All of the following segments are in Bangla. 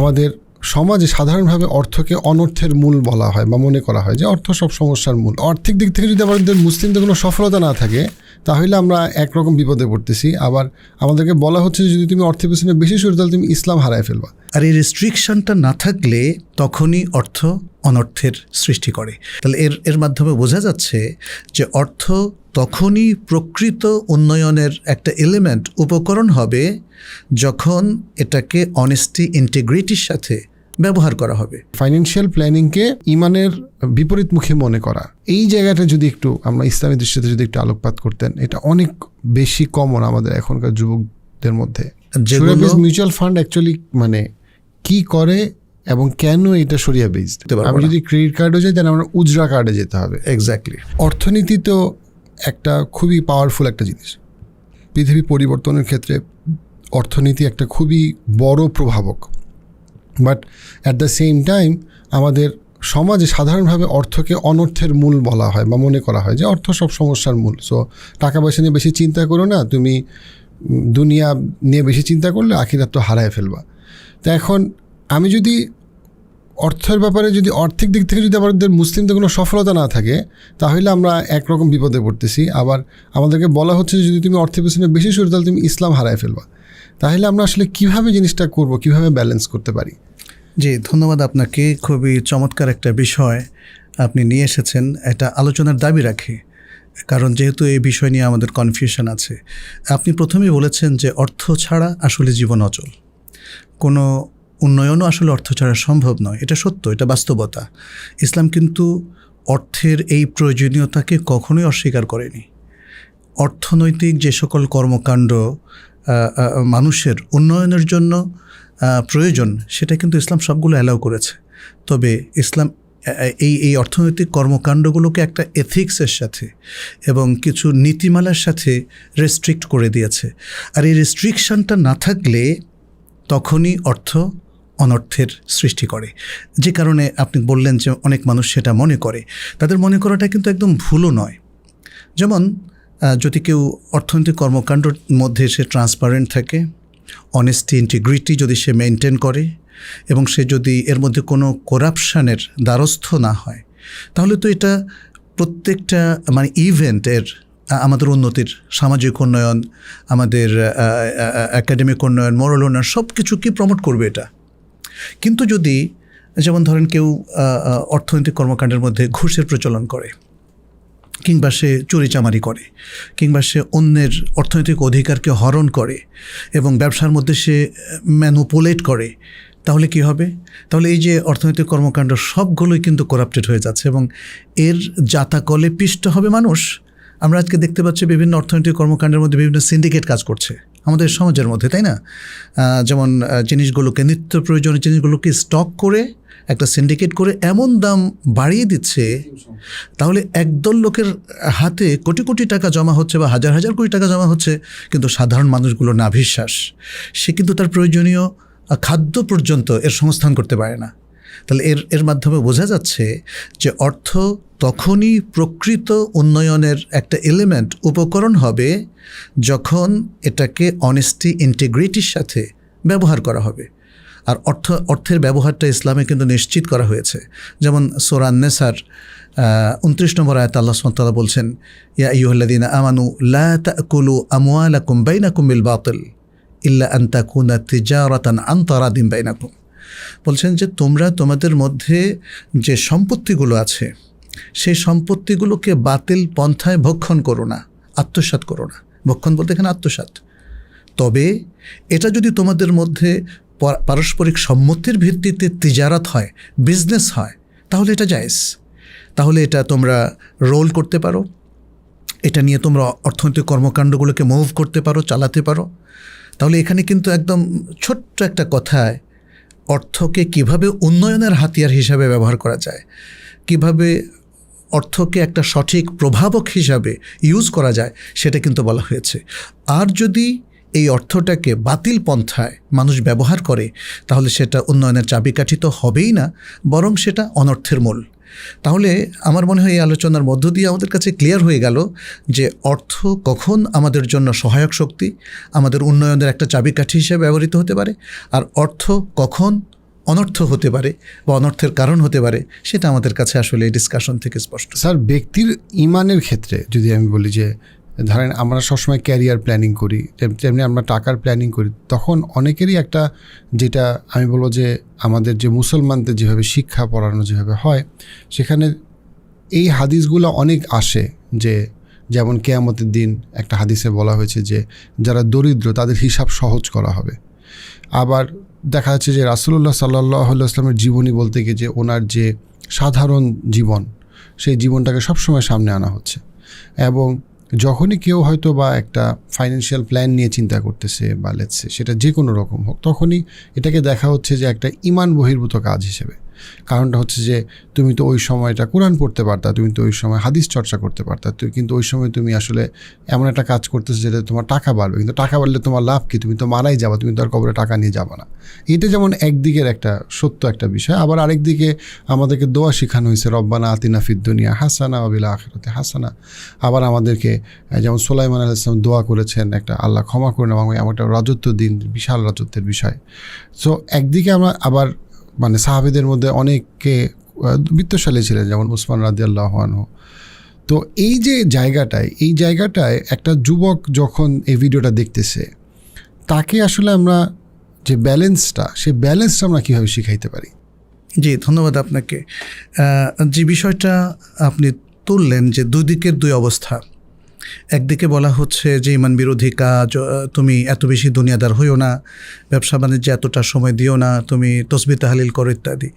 আমাদের সমাজে সাধারণভাবে অর্থকে অনর্থের মূল বলা হয় বা মনে করা হয় যে অর্থ সব সমস্যার মূল। আর্থিক দিক থেকে যদি আমাদের মুসলিমদের কোনো সফলতা না থাকে তাহলে আমরা একরকম বিপদে পড়তেছি। আবার আমাদেরকে বলা হচ্ছে যে যদি তুমি অর্থের পেছনে বেশি সরে তাহলে তুমি ইসলাম হারায় ফেলবা। আর এই রেস্ট্রিকশনটা না থাকলে তখনই অর্থ অনর্থের সৃষ্টি করে। তাহলে এর মাধ্যমে বোঝা যাচ্ছে যে অর্থ তখনই প্রকৃত উন্নয়নের একটা এলিমেন্ট, উপকরণ হবে যখন এটাকে অনেস্টি, ইন্টিগ্রিটির সাথে ব্যবহার করা হবে। ফাইন্যান্সিয়াল প্ল্যানিংকে ইমানের বিপরীতমুখী মনে করা, এই জায়গাটা যদি একটু আমরা ইসলামী দৃষ্টিতে যদি একটু আলোকপাত করতেন, এটা অনেক বেশি কমন আমাদের এখনকার যুবকদের মধ্যে। মিউচুয়াল ফান্ড অ্যাকচুয়ালি মানে কি করে এবং কেন এটা শরিয়া বেসড। আমি যদি ক্রেডিট কার্ডে যাই তাহলে আমরা উজরা কার্ডে যেতে হবে। এক্স্যাক্টলি। অর্থনীতি তো একটা খুবই পাওয়ারফুল একটা জিনিস। পৃথিবী পরিবর্তনের ক্ষেত্রে অর্থনীতি একটা খুবই বড় প্রভাবক। But at the same time আমাদের সমাজে সাধারণভাবে অর্থকে অনর্থের মূল বলা হয় বা মনে করা হয় যে অর্থ সব সমস্যার মূল। সো টাকা পয়সা নিয়ে বেশি চিন্তা করো না, তুমি দুনিয়া নিয়ে বেশি চিন্তা করলে আখিরাত তো হারায় ফেলবা। তো এখন আমি যদি অর্থের ব্যাপারে যদি আর্থিক দিক থেকে যদি আমাদের মুসলিমদের কোনো সফলতা না থাকে তাহলে আমরা একরকম বিপদে পড়তেছি। আবার আমাদেরকে বলা হচ্ছে যে যদি তুমি অর্থের পেছনে বেশি সরে তাহলে তুমি ইসলাম হারায় ফেলবা। তাহলে আমরা আসলে কীভাবে জিনিসটা করব, কীভাবে ব্যালেন্স করতে পারি? জি, ধন্যবাদ আপনাকে। খুবই চমৎকার একটা বিষয় আপনি নিয়ে এসেছেন। এটা আলোচনার দাবি রাখে, কারণ যেহেতু এই বিষয় নিয়ে আমাদের কনফিউশন আছে। আপনি প্রথমেই বলেছেন যে অর্থ ছাড়া আসলে জীবন অচল, কোনো উন্নয়নও আসলে অর্থ ছাড়া সম্ভব নয়। এটা সত্য, এটা বাস্তবতা। ইসলাম কিন্তু অর্থের এই প্রয়োজনীয়তাকে কখনোই অস্বীকার করেনি। অর্থনৈতিক যে সকল কর্মকাণ্ড মানুষের উন্নয়নের জন্য প্রয়োজন, সেটা কিন্তু ইসলাম সবগুলো অ্যালাউ করেছে। তবে ইসলাম এই অর্থনৈতিক কর্মকাণ্ডগুলোকে একটা এথিক্সের সাথে এবং কিছু নীতিমালার সাথে রেস্ট্রিক্ট করে দিয়েছে। আর এই রেস্ট্রিকশনটা না থাকলে তখনই অর্থ অনর্থের সৃষ্টি করে। যে কারণে আপনি বললেন যে অনেক মানুষ সেটা মনে করে। তাদের মনে করাটা কিন্তু একদম ভুলও নয়। যেমন যদি কেউ অর্থনৈতিক কর্মকাণ্ডের মধ্যে সে ট্রান্সপারেন্ট থাকে, অনেস্টি, ইন্টিগ্রিটি যদি সে মেনটেন করে এবং সে যদি এর মধ্যে কোনো করাপশানের দ্বারস্থ না হয়, তাহলে তো এটা প্রত্যেকটা মানে ইভেন্টের, আমাদের উন্নতির, সামাজিক উন্নয়ন, আমাদের একাডেমিক উন্নয়ন, মোরাল উন্নয়ন সব কিছুকে প্রমোট করবে এটা। কিন্তু যদি যেমন ধরেন কেউ অর্থনৈতিক কর্মকাণ্ডের মধ্যে ঘুষের প্রচলন করে, কিংবা সে চুরিচামারি করে, কিংবা সে অন্যের অর্থনৈতিক অধিকারকে হরণ করে এবং ব্যবসার মধ্যে সে ম্যানুপুলেট করে, তাহলে কি হবে? তাহলে এই যে অর্থনৈতিক কর্মকাণ্ড সবগুলোই কিন্তু করাপ্টেড হয়ে যাচ্ছে এবং এর জাতাকলে পিষ্ট হবে মানুষ। আমরা আজকে দেখতে পাচ্ছি বিভিন্ন অর্থনৈতিক কর্মকাণ্ডের মধ্যে বিভিন্ন সিন্ডিকেট কাজ করছে আমাদের সমাজের মধ্যে, তাই না? যেমন জিনিসগুলোকে, নিত্য প্রয়োজনীয় জিনিসগুলোকে স্টক করে একটা সিন্ডিকেট করে এমন দাম বাড়িয়ে দিচ্ছে, তাহলে একদল লোকের হাতে কোটি কোটি টাকা জমা হচ্ছে বা হাজার হাজার কোটি টাকা জমা হচ্ছে, কিন্তু সাধারণ মানুষগুলো নাভিশ্বাস। সে কিন্তু তার প্রয়োজনীয় খাদ্য পর্যন্ত এর সংস্থান করতে পারে না। তাহলে এর মাধ্যমে বোঝা যাচ্ছে যে অর্থ তখনই প্রকৃত উন্নয়নের একটা এলিমেন্ট, উপকরণ হবে যখন এটাকে অনেস্টি, ইন্টিগ্রিটির সাথে ব্যবহার করা হবে। আর অর্থের ব্যবহারটা ইসলামে কিন্তু নিশ্চিত করা হয়েছে। যেমন সূরা আন-নিসার 29 নম্বর আয়াতে আল্লাহ সুবহানাহু ওয়া তাআলা বলছেন, ইয়া আইয়ুহাল্লাযীনা আমানু লা তাকুলু আমওয়ালাকুম বাইনাকুম বিল বাতিল ইল্লা আন তাকুনা তিজারাতান আন তারাদিন বাইনাকুম। বলছেন যে তোমরা তোমাদের মধ্যে যে সম্পত্তিগুলো আছে সেই সম্পত্তিগুলোকে বাতিল পন্থায় ভক্ষণ করো না, আত্মসাৎ করো না। ভক্ষণ বলতে এখানে আত্মসাৎ। তবে এটা যদি তোমাদের মধ্যে পারস্পরিক সম্মতির ভিত্তিতে তিজারাত হয়, বিজনেস হয়, তাহলে এটা জায়েজ। তাহলে এটা তোমরা রোল করতে পারো, এটা নিয়ে তোমরা অর্থনৈতিক কর্মকাণ্ডগুলোকে মুভ করতে পারো, চালাতে পারো। তাহলে এখানে কিন্তু একদম ছোট্ট একটা কথায় অর্থকে কিভাবে উন্নয়নের হাতিয়ার হিসাবে ব্যবহার করা যায়, কিভাবে অর্থকে একটা সঠিক প্রভাবক হিসাবে ইউজ করা যায়, সেটা কিন্তু বলা হয়েছে। আর যদি এই অর্থটাকে বাতিল পন্থায় মানুষ ব্যবহার করে, তাহলে সেটা উন্নয়নের চাবিকাঠি তো হবেই না, বরং সেটা অনর্থের মূল। তাহলে আমার মনে হয় এই আলোচনার মধ্য দিয়ে আমাদের কাছে ক্লিয়ার হয়ে গেল যে অর্থ কখন আমাদের জন্য সহায়ক শক্তি, আমাদের উন্নয়নের একটা চাবিকাঠি হিসেবে ব্যবহৃত হতে পারে, আর অর্থ কখন অনর্থ হতে পারে বা অনর্থের কারণ হতে পারে, সেটা আমাদের কাছে আসলে এই ডিসকাশন থেকে স্পষ্ট। স্যার, ব্যক্তির ইমানের ক্ষেত্রে যদি আমি বলি যে ধরেন আমরা সবসময় ক্যারিয়ার প্ল্যানিং করি, তেমনি আমরা টাকার প্ল্যানিং করি, তখন অনেকেরই একটা, যেটা আমি বলবো যে আমাদের যে মুসলমানদের যেভাবে শিক্ষা পড়ানো যেভাবে হয়, সেখানে এই হাদিসগুলো অনেক আসে যে যেমন কিয়ামতের দিন একটা হাদিসে বলা হয়েছে যে যারা দরিদ্র তাদের হিসাব সহজ করা হবে। আবার দেখা যাচ্ছে যে রাসূলুল্লাহ সাল্লাল্লাহু আলাইহি ওয়াসাল্লামের জীবনী বলতে গিয়ে যে ওনার যে সাধারণ জীবন, সেই জীবনটাকে সবসময় সামনে আনা হচ্ছে। এবং যখনই কেউ হয়তো বা একটা ফাইন্যান্সিয়াল প্ল্যান নিয়ে চিন্তা করতেছে বা লেটসে সেটা যে কোনো রকম হোক, তখনই এটাকে দেখা হচ্ছে যে একটা ঈমান বহির্ভূত কাজ হিসেবে। কারণটা হচ্ছে যে তুমি তো ওই সময়টা কোরআন পড়তে পারতা, তুমি তো ওই সময় হাদিস চর্চা করতে পারতা, কিন্তু ওই সময় তুমি আসলে এমন একটা কাজ করতেছো যেটা তোমার টাকা বাড়বে, কিন্তু টাকা বাড়লে তোমার লাভ কি? তুমি তো মারাই যাবা, তুমি তো আর কবরে টাকা নিয়ে যাবা না। এটা যেমন একদিকের একটা সত্য একটা বিষয়। আবার আরেকদিকে আমাদেরকে দোয়া শেখানো হয়েছে, রব্বানা আতিনা ফিদ দুনিয়া হাসানা ওয়া বিল আখিরাতি হাসানা। আবার আমাদেরকে যেমন সুলাইমান আলাইহিস সালাম দোয়া করেছেন, একটা আল্লাহ ক্ষমা করে নেওয়া, এমন একটা রাজত্ব দিন, বিশাল রাজত্বের বিষয়। সো একদিকে আমরা আবার মানে সাহাবীদের মধ্যে অনেকে বিত্তশালী ছিলেন, যেমন উসমান রাদিয়াল্লাহু আনহু। তো এই যে জায়গাটায় একটা যুবক যখন এই ভিডিওটা দেখতেছে, তাকে আসলে আমরা যে সেই ব্যালেন্সটা আমরা কীভাবে শিখাইতে পারি? জি, ধন্যবাদ আপনাকে। যে বিষয়টা আপনি তুললেন যে দুই দিকের দুই অবস্থা, একদিকে বলা হচ্ছে যে ইমান বিরোধী কাজ, তুমি এত বেশি দুনিয়াদার হইও না, ব্যবসা বাণিজ্যে এতটা সময় দিও না, তুমি তসবিহ তাহলিল করো ইত্যাদি।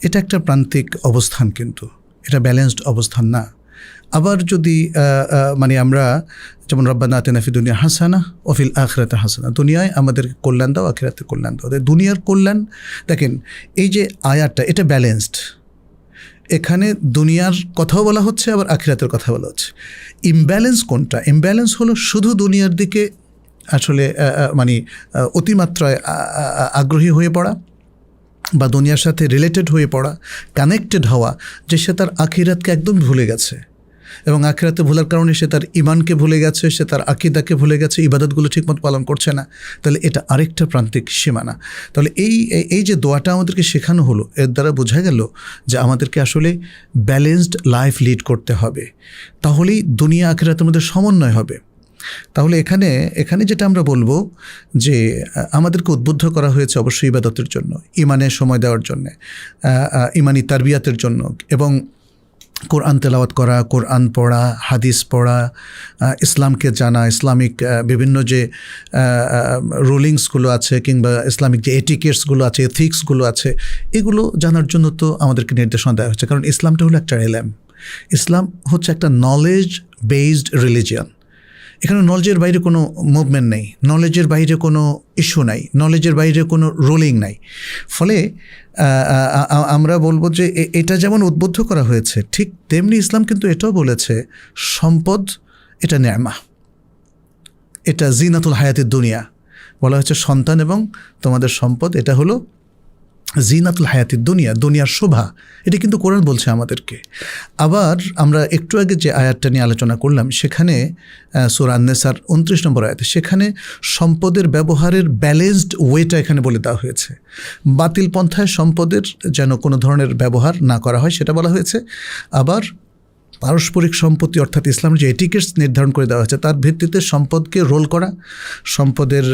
এটা একটা প্রান্তিক অবস্থান, কিন্তু এটা ব্যালেন্সড অবস্থান না। আবার যদি মানে আমরা যেমন রব্বানা আতিনা ফিদ দুনিয়া হাসানা ওয়া ফিল আখিরাতি হাসানা, দুনিয়ায় আমাদের কল্যাণ দাও, আখিরাতে কল্যাণ দাও। দুনিয়ার কল্যাণ, দেখেন এই যে আয়াতটা, এটা ব্যালেন্সড। এখানে দুনিয়ার কথাও বলা হচ্ছে, আবার আখিরাতের কথা বলা হচ্ছে। ইমব্যালেন্স কোনটা? ইমব্যালেন্স হলো শুধু দুনিয়ার দিকে আসলে মানে অতিমাত্রায় আগ্রহী হয়ে পড়া বা দুনিয়ার সাথে রিলেটেড হয়ে পড়া, কানেক্টেড হওয়া, যে সে তার আখিরাতকে একদম ভুলে গেছে, এবং আখিরাতে ভুলার কারণে সে তার ইমানকে ভুলে গেছে, সে তার আকিদাকে ভুলে গেছে, ইবাদতগুলো ঠিকমতো পালন করছে না। তাহলে এটা আরেকটা প্রান্তিক সীমানা। তাহলে এই যে দোয়াটা আমাদেরকে শেখানো হলো, এর দ্বারা বোঝা গেল যে আমাদেরকে আসলে ব্যালেন্সড লাইফ লিড করতে হবে, তাহলেই দুনিয়া আখিরাতের মধ্যে সমন্বয় হবে। তাহলে এখানে যেটা আমরা বলবো যে আমাদেরকে উদ্বুদ্ধ করা হয়েছে অবশ্যই ইবাদতের জন্য, ইমানের সময় দেওয়ার জন্য, ইমানি তারবিয়াতের জন্য, এবং কোরআন তেলাওয়াত করা, কোরআন পড়া, হাদিস পড়া, ইসলামকে জানা, ইসলামিক বিভিন্ন যে রুলিংসগুলো আছে কিংবা ইসলামিক যে এটিকেটসগুলো আছে, এথিক্সগুলো আছে, এগুলো জানার জন্য তো আমাদেরকে নির্দেশনা দেওয়া হচ্ছে। কারণ ইসলামটা হলো একটা এলেম, ইসলাম হচ্ছে একটা নলেজ বেসড রিলিজিয়ান। এখানে নলেজের বাইরে কোনো মুভমেন্ট নেই, নলেজের বাইরে কোনো ইস্যু নাই, নলেজের বাইরে কোনো রুলিং নাই। ফলে আমরা বলবো যে এটা যেমন উদ্বুদ্ধ করা হয়েছে, ঠিক তেমনি ইসলাম কিন্তু এটাও বলেছে সম্পদ এটা নেয়ামা, এটা জিনাতুল হায়াতের দুনিয়া। বলা হচ্ছে সন্তান এবং তোমাদের সম্পদ এটা হলো জিনাতুল হায়াতের দুনিয়া, দুনিয়ার শোভা। এটা কিন্তু কোরআন বলছে আমাদেরকে। আবার আমরা একটু আগে যে আয়াতটা নিয়ে আলোচনা করলাম, সেখানে সূরা আন-নিসার 29 নম্বর আয়াতে, সেখানে সম্পদের ব্যবহারের ব্যালেন্সড ওয়েটা এখানে বলে দেওয়া হয়েছে। বাতিল পন্থায় সম্পদের যেন কোনো ধরনের ব্যবহার না করা হয় সেটা বলা হয়েছে। আবার পারস্পরিক সম্পত্তি অর্থাৎ ইসলামের যে এটিকেটস নির্ধারণ করে দেওয়া হয়েছে, তার ভিত্তিতে সম্পদকে রোল করা, সম্পদের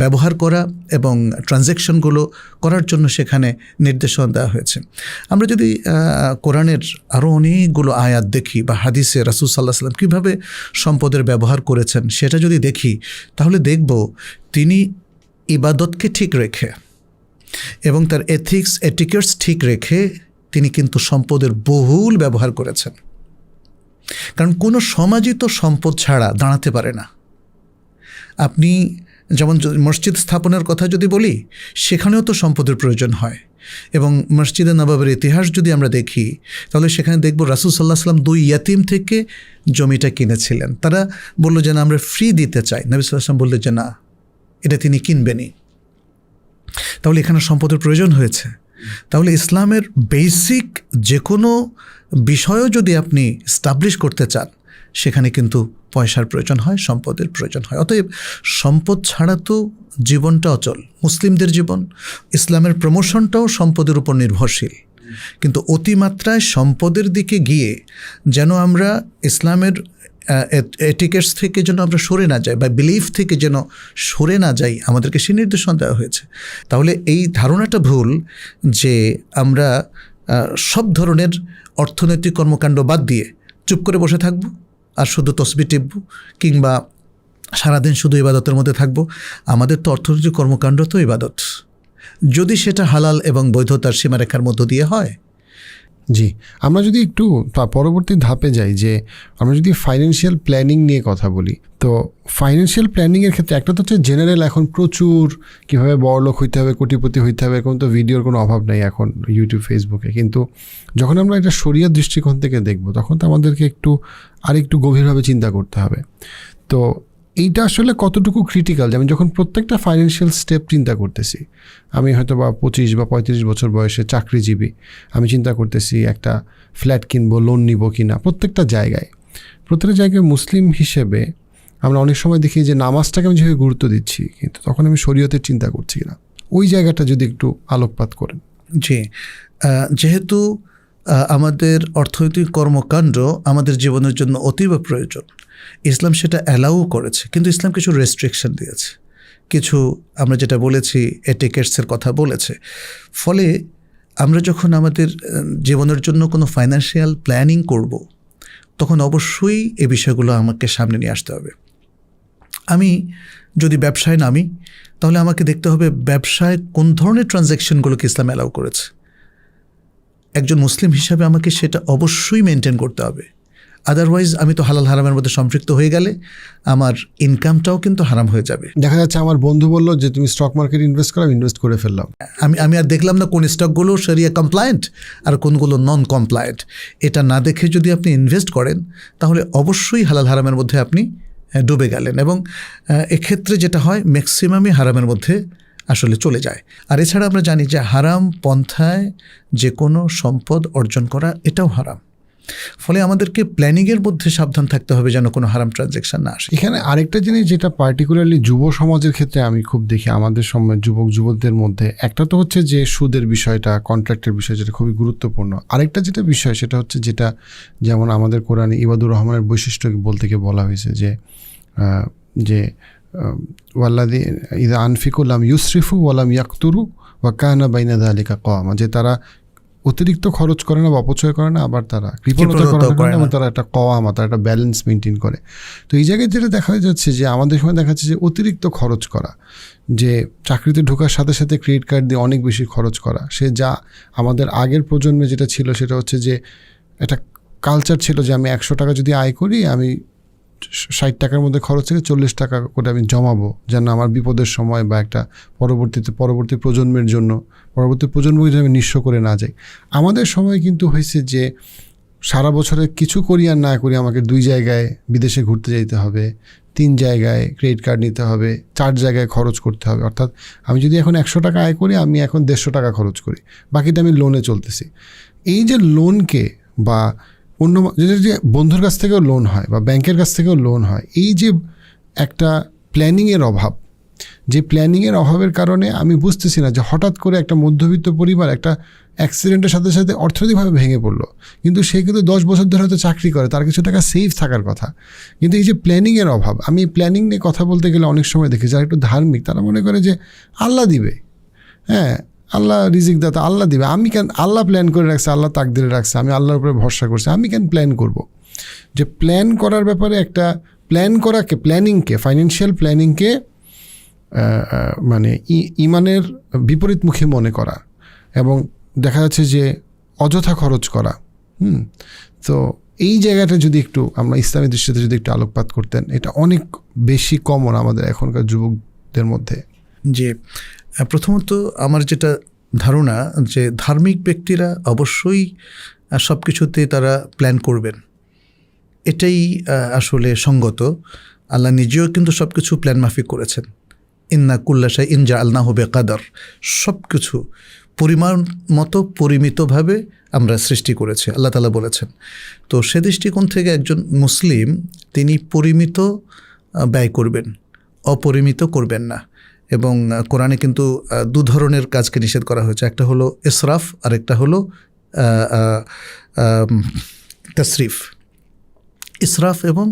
ব্যবহার করা এবং ট্রানজ্যাকশনগুলো করার জন্য সেখানে নির্দেশনা দেওয়া হয়েছে। আমরা যদি কোরআনের আরও অনেকগুলো আয়াত দেখি বা হাদিসে রাসূল সাল্লাল্লাহু আলাইহি ওয়াসাল্লাম কীভাবে সম্পদের ব্যবহার করেছেন সেটা যদি দেখি, তাহলে দেখব তিনি ইবাদতকে ঠিক রেখে এবং তার এটিকেটস ঠিক রেখে তিনি কিন্তু সম্পদের বহুল ব্যবহার করেছেন। কারণ কোনো সমাজই তো সম্পদ ছাড়া দাঁড়াতে পারে না। আপনি যেমন মসজিদ স্থাপনের কথা যদি বলি, সেখানেও তো সম্পদের প্রয়োজন হয়। এবং মসজিদে নববীর ইতিহাস যদি আমরা দেখি, তাহলে সেখানে দেখব রাসূল সাল্লাল্লাহু আলাইহি ওয়াসাল্লাম 2 ইয়াতীম থেকে জমিটা কিনেছিলেন। তারা বলল যে না, আমরা ফ্রি দিতে চাই। নবী সাল্লাল্লাহু আলাইহি ওয়াসাল্লাম বললেন যে না, এটা তিনি কিনবেনই। তাহলে এখানে সম্পদের প্রয়োজন হয়েছে। তাহলে ইসলামের বেসিক যে কোনো বিষয়ও যদি আপনি স্টাবলিশ করতে চান, সেখানে কিন্তু পয়সার প্রয়োজন হয়, সম্পদের প্রয়োজন হয়। অতএব সম্পদ ছাড়া তো জীবনটা অচল। মুসলিমদের জীবন, ইসলামের প্রমোশনটাও সম্পদের উপর নির্ভরশীল। কিন্তু অতিমাত্রায় সম্পদের দিকে গিয়ে যেন আমরা ইসলামের এটিকেটস থেকে যেন আমরা সরে না যাই বা বিলিফ থেকে যেন সরে না যাই, আমাদেরকে সে নির্দেশনা দেওয়া হয়েছে। তাহলে এই ধারণাটা ভুল যে আমরা সব ধরনের অর্থনৈতিক কর্মকাণ্ড বাদ দিয়ে চুপ করে বসে থাকব আর শুধু তসবিহ টিপব কিংবা সারাদিন শুধু ইবাদতের মধ্যে থাকব। আমাদের তো অর্থনৈতিক কর্মকাণ্ড তো ইবাদত, যদি সেটা হালাল এবং বৈধতার সীমারেখার মধ্য দিয়ে হয়। জি, আমরা যদি একটু পরবর্তী ধাপে যাই, যে আমরা যদি ফাইন্যান্সিয়াল প্ল্যানিং নিয়ে কথা বলি, তো ফাইন্যান্সিয়াল প্ল্যানিংয়ের ক্ষেত্রে একটা তো হচ্ছে জেনারেল, এখন প্রচুর কীভাবে বড়লোক হইতে হবে, কোটিপতি হইতে হবে, এখন তো ভিডিওর কোনো অভাব নেই এখন ইউটিউব ফেসবুকে। কিন্তু যখন আমরা এটা শরিয়ার দৃষ্টিকোণ থেকে দেখব, তখন তো আমাদেরকে আরেকটু গভীরভাবে চিন্তা করতে হবে। তো এইটা আসলে কতটুকু ক্রিটিক্যাল, যে আমি যখন প্রত্যেকটা ফাইন্যান্সিয়াল স্টেপ চিন্তা করতেছি, আমি হয়তো বা 25 বা 35 বছর বয়সে চাকরিজীবী, আমি চিন্তা করতেছি একটা ফ্ল্যাট কিনবো, লোন নিব কি না, প্রত্যেকটা জায়গায় মুসলিম হিসেবে আমরা অনেক সময় দেখি যে নামাজটাকে আমি যেভাবে গুরুত্ব দিচ্ছি, কিন্তু তখন আমি শরীয়তের চিন্তা করছি না। ওই জায়গাটা যদি একটু আলোকপাত করেন। জি, যেহেতু আমাদের অর্থনৈতিক কর্মকাণ্ড আমাদের জীবনের জন্য অতীব প্রয়োজন, ইসলাম সেটা অ্যালাউ করেছে, কিন্তু ইসলাম কিছু রেস্ট্রিকশন দিয়েছে, কিছু আমরা যেটা বলেছি এটিকেটসের কথা বলেছে। ফলে আমরা যখন আমাদের জীবনের জন্য কোনো ফাইন্যান্সিয়াল প্ল্যানিং করব, তখন অবশ্যই এই বিষয়গুলো আমাকে সামনে নিয়ে আসতে হবে। আমি যদি ব্যবসায় নামি, তাহলে আমাকে দেখতে হবে ব্যবসায় কোন ধরনের ট্রানজ্যাকশনগুলোকে ইসলাম অ্যালাউ করেছে। একজন মুসলিম হিসাবে আমাকে সেটা অবশ্যই মেনটেন করতে হবে। আদারওয়াইজ আমি তো হালাল হারামের মধ্যে সম্পৃক্ত হয়ে গেলে আমার ইনকামটাও কিন্তু হারাম হয়ে যাবে। দেখা যাচ্ছে আমার বন্ধু বললো যে তুমি স্টক মার্কেট ইনভেস্ট করো, ইনভেস্ট করে ফেললাম, আমি আর দেখলাম না কোন স্টকগুলো শরিয়া কমপ্লায়েন্ট আর কোনগুলো নন কমপ্লায়েন্ট। এটা না দেখে যদি আপনি ইনভেস্ট করেন, তাহলে অবশ্যই হালাল হারামের মধ্যে আপনি ডুবে গেলেন, এবং এক্ষেত্রে যেটা হয় ম্যাক্সিমামই হারামের মধ্যে আসলে চলে যায়। আর এছাড়া আমরা জানি যে হারাম পন্থায় যে কোনো সম্পদ অর্জন করা এটাও হারাম। ফলে আমাদেরকে প্ল্যানিংয়ের মধ্যে সাবধান থাকতে হবে যেন কোনো হারাম ট্রানজ্যাকশন না আসে। এখানে আরেকটা জিনিস যেটা পার্টিকুলারলি যুব সমাজের ক্ষেত্রে আমি খুব দেখি, আমাদের সময় যুবকদের মধ্যে, একটা তো হচ্ছে যে সুদের বিষয়টা, কন্ট্রাক্টের বিষয়, যেটা খুবই গুরুত্বপূর্ণ। আরেকটা যেটা বিষয় সেটা হচ্ছে যেটা যেমন আমাদের কোরআনে ইবাদুর রহমানের বৈশিষ্ট্য বলতে গিয়ে বলা হয়েছে যে ওয়াল্লাদি ইদা আনফিকু লাম ইউসরিফু ওয়ালাম ইয়াকতুরু ওয়া কানা বাইনা যালিকা কাওয়ামা, যে তারা অতিরিক্ত খরচ করে না বা অপচয় করে না, আবার তারা কৃপণতা করে না, এবং তারা একটা কাওয়ামা, তারা একটা ব্যালেন্স মেনটেন করে। তো এই জায়গায় যেটা দেখা যাচ্ছে যে আমাদের সময় দেখা যাচ্ছে যে অতিরিক্ত খরচ করা, যে চাকরিতে ঢোকার সাথে সাথে ক্রেডিট কার্ড দিয়ে অনেক বেশি খরচ করা, সে যা আমাদের আগের প্রজন্মে যেটা ছিল সেটা হচ্ছে যে একটা কালচার ছিল যে আমি 100 টাকা যদি আয় করি, আমি 60 টাকার মধ্যে খরচ থেকে 40 টাকা করে আমি জমাবো, যেন আমার বিপদের সময় বা একটা পরবর্তী প্রজন্মের জন্য, পরবর্তী প্রজন্মকে যেন আমি নিঃস্ব করে না যাই। আমাদের সময় কিন্তু হয়েছে যে সারা বছরে কিছু করি আর না করি আমাকে 2 জায়গায় বিদেশে ঘুরতে যেতে হবে, 3 জায়গায় ক্রেডিট কার্ড নিতে হবে, 4 জায়গায় খরচ করতে হবে। অর্থাৎ আমি যদি এখন 100 টাকা আয় করি, আমি এখন 150 টাকা খরচ করি, বাকিটা আমি লোনে চলতেছি। এই যে লোনকে বা অন্য যে বন্ধুর কাছ থেকেও লোন হয় বা ব্যাংকের কাছ থেকেও লোন হয়, এই যে একটা প্ল্যানিংয়ের অভাব, যে প্ল্যানিংয়ের অভাবের কারণে আমি বুঝতেছি না যে হঠাৎ করে একটা মধ্যবিত্ত পরিবার একটা অ্যাক্সিডেন্টের সাথে সাথে অর্থনৈতিকভাবে ভেঙে পড়লো, কিন্তু সে কিন্তু 10 বছর ধরে হয়তো চাকরি করে, তার কিছু টাকা সেফ থাকার কথা। কিন্তু এই যে প্ল্যানিংয়ের অভাব, আমি প্ল্যানিং নিয়ে কথা বলতে গেলে অনেক সময় দেখি যারা একটু ধার্মিক, তারা মনে করে যে আল্লাহ দিবে, হ্যাঁ আল্লাহ রিজিক দাতা, আল্লাহ দিবে, আমি কেন, আল্লাহ প্ল্যান করে রাখছে, আল্লাহ তাকদিরে রাখছে, আমি আল্লাহর উপরে ভরসা করছি, আমি কেন প্ল্যান করব। যে প্ল্যান করার ব্যাপারে একটা প্ল্যানিংকে ফাইন্যান্সিয়াল প্ল্যানিংকে মানে ইমানের বিপরীতমুখী মনে করা, এবং দেখা যাচ্ছে যে অযথা খরচ করা। তো এই জায়গাটা যদি একটু আমরা ইসলামী দৃষ্টিতে যদি একটু আলোকপাত করতেন, এটা অনেক বেশি কমন আমাদের এখনকার যুবকদের মধ্যে। যে প্রথমত আমার যেটা ধারণা যে ধার্মিক ব্যক্তিরা অবশ্যই সব কিছুতে তারা প্ল্যান করবেন, এটাই আসলে সঙ্গত। আল্লাহ নিজেও কিন্তু সব কিছু প্ল্যান মাফিক করেছেন। ইন্না কুল্লা শাইইন জাআলনাহু বিকাদার, সব কিছু পরিমাণ মতো পরিমিতভাবে আমরা সৃষ্টি করেছি, আল্লাহ তাআলা বলেছেন। তো সে দৃষ্টিকোণ থেকে একজন মুসলিম তিনি পরিমিত ব্যয় করবেন, অপরিমিত করবেন না। এবং কোরআনে কিন্তু দু ধরনের কাজকে নিষেধ করা হয়েছে, একটা হলো ইসরাফ আর একটা হলো তাসরিফ। ইসরাফ এবং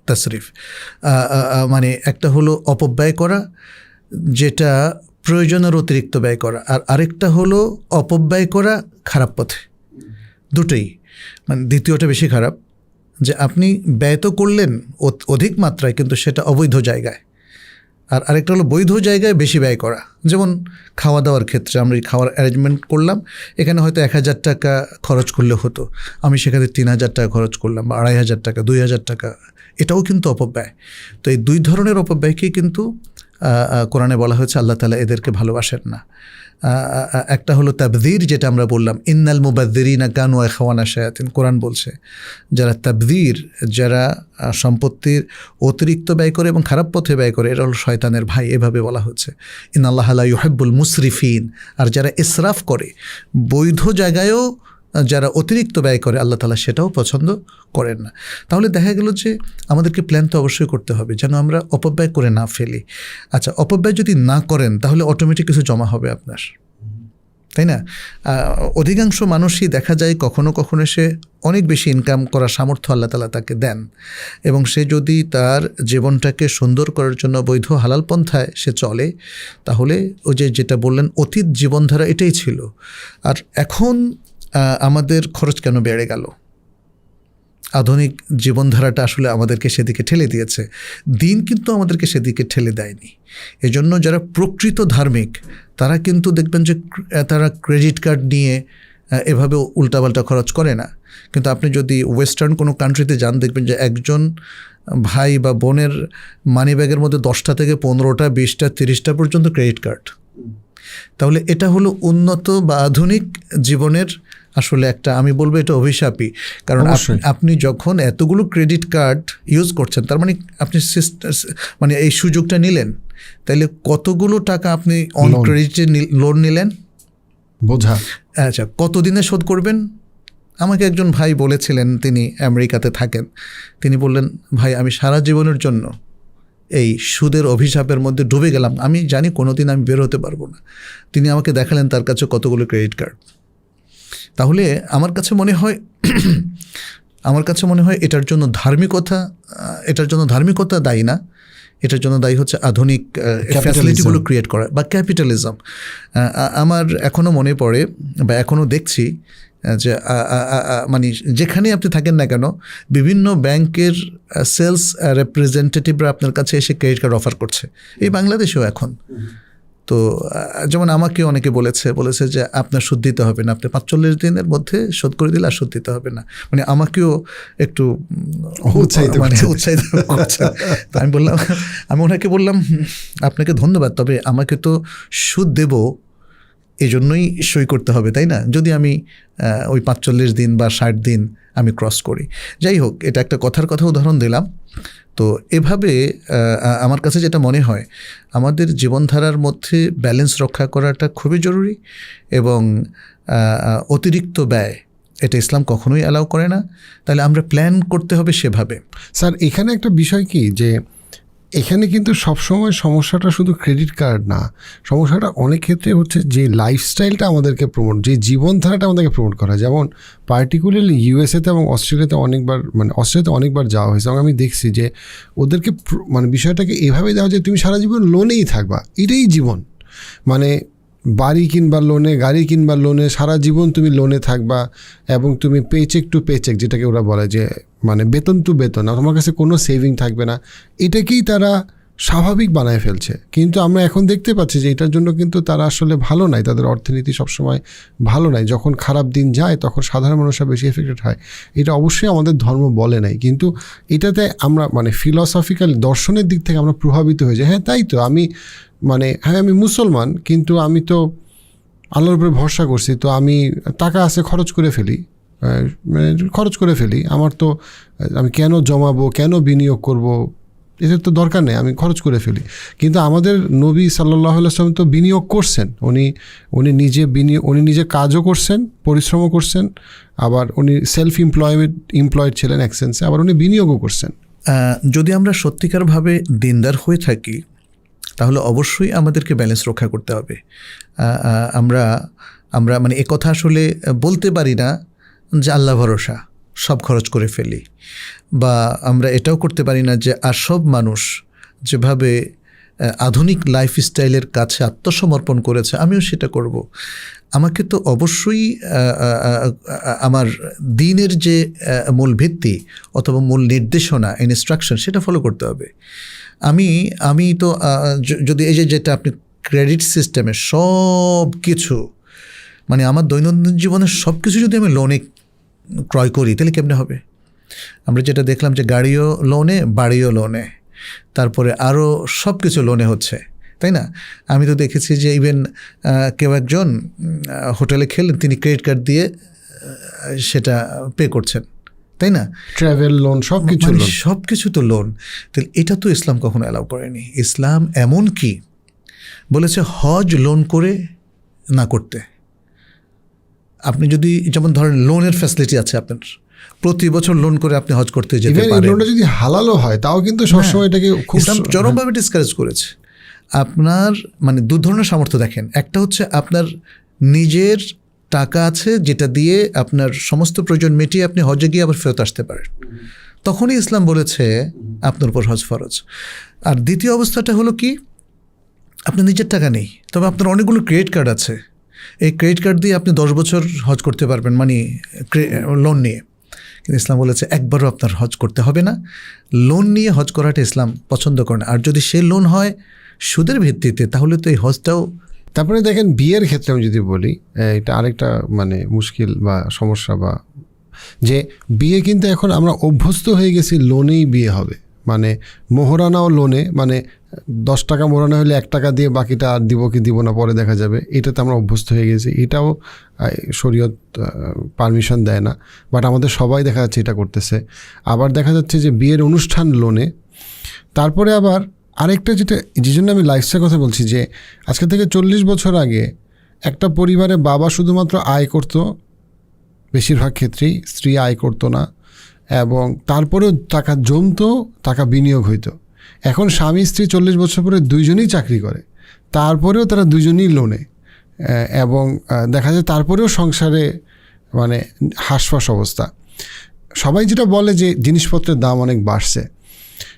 তাসরিফ মানে একটা হলো অপব্যয় করা, যেটা প্রয়োজনের অতিরিক্ত ব্যয় করা, আর আরেকটা হলো অপব্যয় করা খারাপ পথে। দুটোই, মানে দ্বিতীয়টা বেশি খারাপ, যে আপনি ব্যয় তো করলেন অধিক মাত্রায় কিন্তু সেটা অবৈধ জায়গায়, আর আরেকটা হলো বৈধ জায়গায় বেশি ব্যয় করা। যেমন খাওয়া দাওয়ার ক্ষেত্রে আমরা এই খাওয়ার অ্যারেঞ্জমেন্ট করলাম, এখানে হয়তো 1,000 টাকা খরচ করলে হতো, আমি সেখানে 3,000 টাকা খরচ করলাম, বা 2,500 টাকা, 2,000 টাকা, এটাও কিন্তু অপব্যয়। তো এই দুই ধরনের অপব্যয়কেই কিন্তু কোরআনে বলা হয়েছে আল্লাহ তাআলা এদেরকে ভালোবাসেন না। একটা হলো তাবযীর, যেটা আমরা বললাম, ইন্নাল মুবাযযিরিনা কানু ইখওয়ানা শায়াতিন। কোরআন বলছে যারা তাবযীর, যারা সম্পত্তির অতিরিক্ত ব্যয় করে এবং খারাপ পথে ব্যয় করে, এরা হলো শয়তানের ভাই, এভাবে বলা হচ্ছে। ইন্নাল্লাহা লা ইউহিব্বুল মুসরিফিন। আর যারা ইসরাফ করে, বৈধ জায়গায়ও যারা অতিরিক্ত ব্যয় করে, আল্লাহ তাআলা সেটাও পছন্দ করেন না। তাহলে দেখা গেল যে আমাদেরকে প্ল্যান তো অবশ্যই করতে হবে যেন আমরা অপব্যয় করে না ফেলি। আচ্ছা, অপব্যয় যদি না করেন তাহলে অটোমেটিক কিছু জমা হবে আপনার, তাই না? অধিকাংশ মানুষই দেখা যায় কখনো কখনো সে অনেক বেশি ইনকাম করার সামর্থ্য আল্লাহ তাআলা তাকে দেন, এবং সে যদি তার জীবনটাকে সুন্দর করার জন্য বৈধ হালাল পন্থায় সে চলে, তাহলে ওই যেটা বললেন অতীত জীবনধারা এটাই ছিল। আর এখন আমাদের খরচ কেন বেড়ে গেল? আধুনিক জীবনধারাটা আসলে আমাদেরকে সেদিকে ঠেলে দিয়েছে, দিন কিন্তু আমাদেরকে সেদিকে ঠেলে দেয়নি। এজন্য যারা প্রকৃত ধার্মিক তারা কিন্তু দেখবেন যে তারা ক্রেডিট কার্ড নিয়ে এভাবে উল্টাপাল্টা খরচ করে না। কিন্তু আপনি যদি ওয়েস্টার্ন কোনো কান্ট্রিতে যান, দেখবেন যে একজন ভাই বা বোনের মানি ব্যাগের মধ্যে 10টা থেকে 15টা, 20টা, 30টা পর্যন্ত ক্রেডিট কার্ড। তাহলে এটা হলো উন্নত বা আধুনিক জীবনের আসলে একটা, আমি বলবো এটা অভিশাপই। কারণ আপনি যখন এতগুলো ক্রেডিট কার্ড ইউজ করছেন, তার মানে আপনি মানে এই সুযোগটা নিলেন, তাইলে কতগুলো টাকা আপনি অন ক্রেডিটে লোন নিলেন বোঝা। আচ্ছা, কতদিনে শোধ করবেন? আমাকে একজন ভাই বলেছিলেন, তিনি আমেরিকাতে থাকেন, তিনি বললেন, ভাই আমি সারা জীবনের জন্য এই সুদের অভিশাপের মধ্যে ডুবে গেলাম, আমি জানি কোনোদিন আমি বের হতে পারবো না। তিনি আমাকে দেখালেন তার কাছে কতগুলো ক্রেডিট কার্ড। তাহলে আমার কাছে মনে হয় এটার জন্য ধার্মিকতা দায়ী না, এটার জন্য দায়ী হচ্ছে আধুনিক ফ্যাসিলিটিগুলো ক্রিয়েট করা বা ক্যাপিটালিজম। আমার এখনও মনে পড়ে বা এখনও দেখছি যে মানে যেখানে আপনি থাকেন না কেন, বিভিন্ন ব্যাংকের সেলস রিপ্রেজেন্টেটিভরা আপনার কাছে এসে ক্রেডিট কার্ড অফার করছে, এই বাংলাদেশেও এখন। তো যেমন আমাকে অনেকে বলেছে যে আপনার সুদ দিতে হবে না, আপনি 45 দিনের মধ্যে শোধ করে দিলে আর সুদ দিতে হবে না। মানে আমাকেও একটু উৎসাহিত করছে। তো আমি ওনাকে বললাম, আপনাকে ধন্যবাদ, তবে আমাকে তো সুদ দেব এই জন্যই সই করতে হবে, তাই না? যদি আমি ওই 45 দিন বা 60 দিন আমি ক্রস করি। যাই হোক, এটা একটা কথার উদাহরণ দিলাম। তো এভাবে আমার কাছে যেটা মনে হয়, আমাদের জীবনধারার মধ্যে ব্যালেন্স রক্ষা করাটা খুবই জরুরি, এবং অতিরিক্ত ব্যয় এটা ইসলাম কখনোই অ্যালাউ করে না। তাহলে আমরা প্ল্যান করতে হবে সেভাবে। স্যার, এখানে একটা বিষয় কি, যে এখানে কিন্তু সবসময় সমস্যাটা শুধু ক্রেডিট কার্ড না, সমস্যাটা অনেক ক্ষেত্রে হচ্ছে যে লাইফস্টাইলটা আমাদেরকে যে জীবনধারাটা আমাদেরকে প্রমোট করা। যেমন পার্টিকুলারলি ইউএসএতে এবং অস্ট্রেলিয়াতে অনেকবার যাওয়া হয়েছে, এবং আমি দেখছি যে ওদেরকে বিষয়টাকে এভাবে দেওয়া যে তুমি সারা জীবন লোনেই থাকবা, এটাই জীবন। মানে বাড়ি কিনবার লোনে, গাড়ি কিনবার লোনে, সারা জীবন তুমি লোনে থাকবা, এবং তুমি পেচেক টু পেচেক, যেটাকে ওরা বলে যে মানে বেতন টু বেতন, তোমার কাছে কোনো সেভিং থাকবে না। এটাকেই তারা স্বাভাবিক বানায় ফেলছে। কিন্তু আমরা এখন দেখতে পাচ্ছি যে এটার জন্য কিন্তু তারা আসলে ভালো নাই, তাদের অর্থনীতি সবসময় ভালো নাই। যখন খারাপ দিন যায় তখন সাধারণ মানুষরা বেশি এফেক্টেড হয়। এটা অবশ্যই আমাদের ধর্ম বলে নাই, কিন্তু এটাতে আমরা ফিলসফিক্যাল দর্শনের দিক থেকে আমরা প্রভাবিত হয়ে যাই। হ্যাঁ, তাই তো, আমি আমি মুসলমান, কিন্তু আমি তো আল্লাহর উপরে ভরসা করছি, তো আমি টাকা আছে খরচ করে ফেলি, আমার তো আমি কেন জমাবো, কেন বিনিয়োগ করব, এদের তো দরকার নেই, আমি খরচ করে ফেলি। কিন্তু আমাদের নবী সাল্লাল্লাহু আলাইহি ওয়াসাল্লাম তো বিনিয়োগ করছেন, উনি নিজে কাজও করছেন, পরিশ্রমও করছেন, আবার উনি সেলফ এমপ্লয়েড ছিলেন এক সেন্সে, আবার উনি বিনিয়োগও করছেন। যদি আমরা সত্যিকারভাবে দিনদার হয়ে থাকি তাহলে অবশ্যই আমাদেরকে ব্যালেন্স রক্ষা করতে হবে। আমরা মানে একথা আসলে বলতে পারি না যে আল্লাহ ভরসা সব খরচ করে ফেলি, বা আমরা এটাও করতে পারি না যে আর সব মানুষ যেভাবে আধুনিক লাইফস্টাইলের কাছে আত্মসমর্পণ করেছে আমিও সেটা করব। আমাকে তো অবশ্যই আমার দিনের যে মূল ভিত্তি অথবা মূল নির্দেশনা, ইনস্ট্রাকশন, সেটা ফলো করতে হবে। আমি তো যদি এই যেটা আপনি ক্রেডিট সিস্টেমে সব কিছু, মানে আমার দৈনন্দিন জীবনের সব কিছু যদি আমি লোনে ক্রয় করি তাহলে কেমনে হবে? আমরা যেটা দেখলাম যে গাড়িও লোনে, বাড়িও লোনে, তারপরে আরও সব কিছু লোনে হচ্ছে, তাই না? আমি তো দেখেছি যে ইভেন কেউ একজন হোটেলে খেলেন, তিনি ক্রেডিট কার্ড দিয়ে সেটা পে করছেন, তাই না? ট্রাভেল লোন, সব কিছু তো লোন। তাহলে এটা তো ইসলাম কখনো অ্যালাউ করেনি। ইসলাম এমন কি বলেছে হজ লোন করে না করতে। আপনি যদি যেমন ধরেন লোনের ফ্যাসিলিটি আছে আপনার, প্রতি বছর লোন করে আপনি হজ করতে যেতে পারেন। লোনটা যদি হালালও হয় তাও কিন্তু সবসময় এটাকে খুব চরমভাবে ডিসকারেজ করেছে। আপনার মানে দু ধরনের সামর্থ্য দেখেন, একটা হচ্ছে আপনার নিজের টাকা আছে যেটা দিয়ে আপনার সমস্ত প্রয়োজন মিটিয়ে আপনি হজে গিয়ে আবার ফেরত আসতে পারেন, তখনই ইসলাম বলেছে আপনার উপর হজ ফরজ। আর দ্বিতীয় অবস্থাটা হলো কি, আপনার নিজের টাকা নেই, তবে আপনার অনেকগুলো ক্রেডিট কার্ড আছে, এই ক্রেডিট কার্ড দিয়ে আপনি 10 বছর হজ করতে পারবেন, মানে লোন নিয়ে। কিন্তু ইসলাম বলেছে একবারও আপনার হজ করতে হবে না, লোন নিয়ে হজ করাটা ইসলাম পছন্দ করে না। আর যদি সে লোন হয় সুদের ভিত্তিতে তাহলে তো এই হজটাও। তারপরে দেখেন বিয়ের ক্ষেত্রে আমি যদি বলি, এটা আরেকটা মানে মুশকিল বা সমস্যা, বা যে বিয়ে কিন্তু এখন আমরা অভ্যস্ত হয়ে গেছি লোনেই বিয়ে হবে, মানে মোহরানাও লোনে, মানে 10 টাকা মোহরানা হলে 1 টাকা দিয়ে বাকিটা আর দিব কি দিব না পরে দেখা যাবে, এটাতে আমরা অভ্যস্ত হয়ে গেছি। এটাও শরীয়ত পারমিশন দেয় না, বাট আমাদের সবাই দেখা যাচ্ছে এটা করতেছে। আবার দেখা যাচ্ছে যে বিয়ের অনুষ্ঠান লোনে। তারপরে আবার আরেকটা যে জন্য আমি লাইফস্টাইল কথা বলছি, যে আজকে থেকে 40 বছর আগে একটা পরিবারে বাবা শুধুমাত্র আয় করতো, বেশিরভাগ ক্ষেত্রেই স্ত্রী আয় করতো না, এবং তারপরেও টাকা জমতো, টাকা বিনিয়োগ হইতো। এখন স্বামী স্ত্রী 40 বছর পরে দুইজনেই চাকরি করে, তারপরেও তারা দুজনেই লোনে, এবং দেখা যায় তারপরেও সংসারে মানে হাঁসফাঁস অবস্থা। সবাই যেটা বলে যে জিনিসপত্রের দাম অনেক বাড়ছে,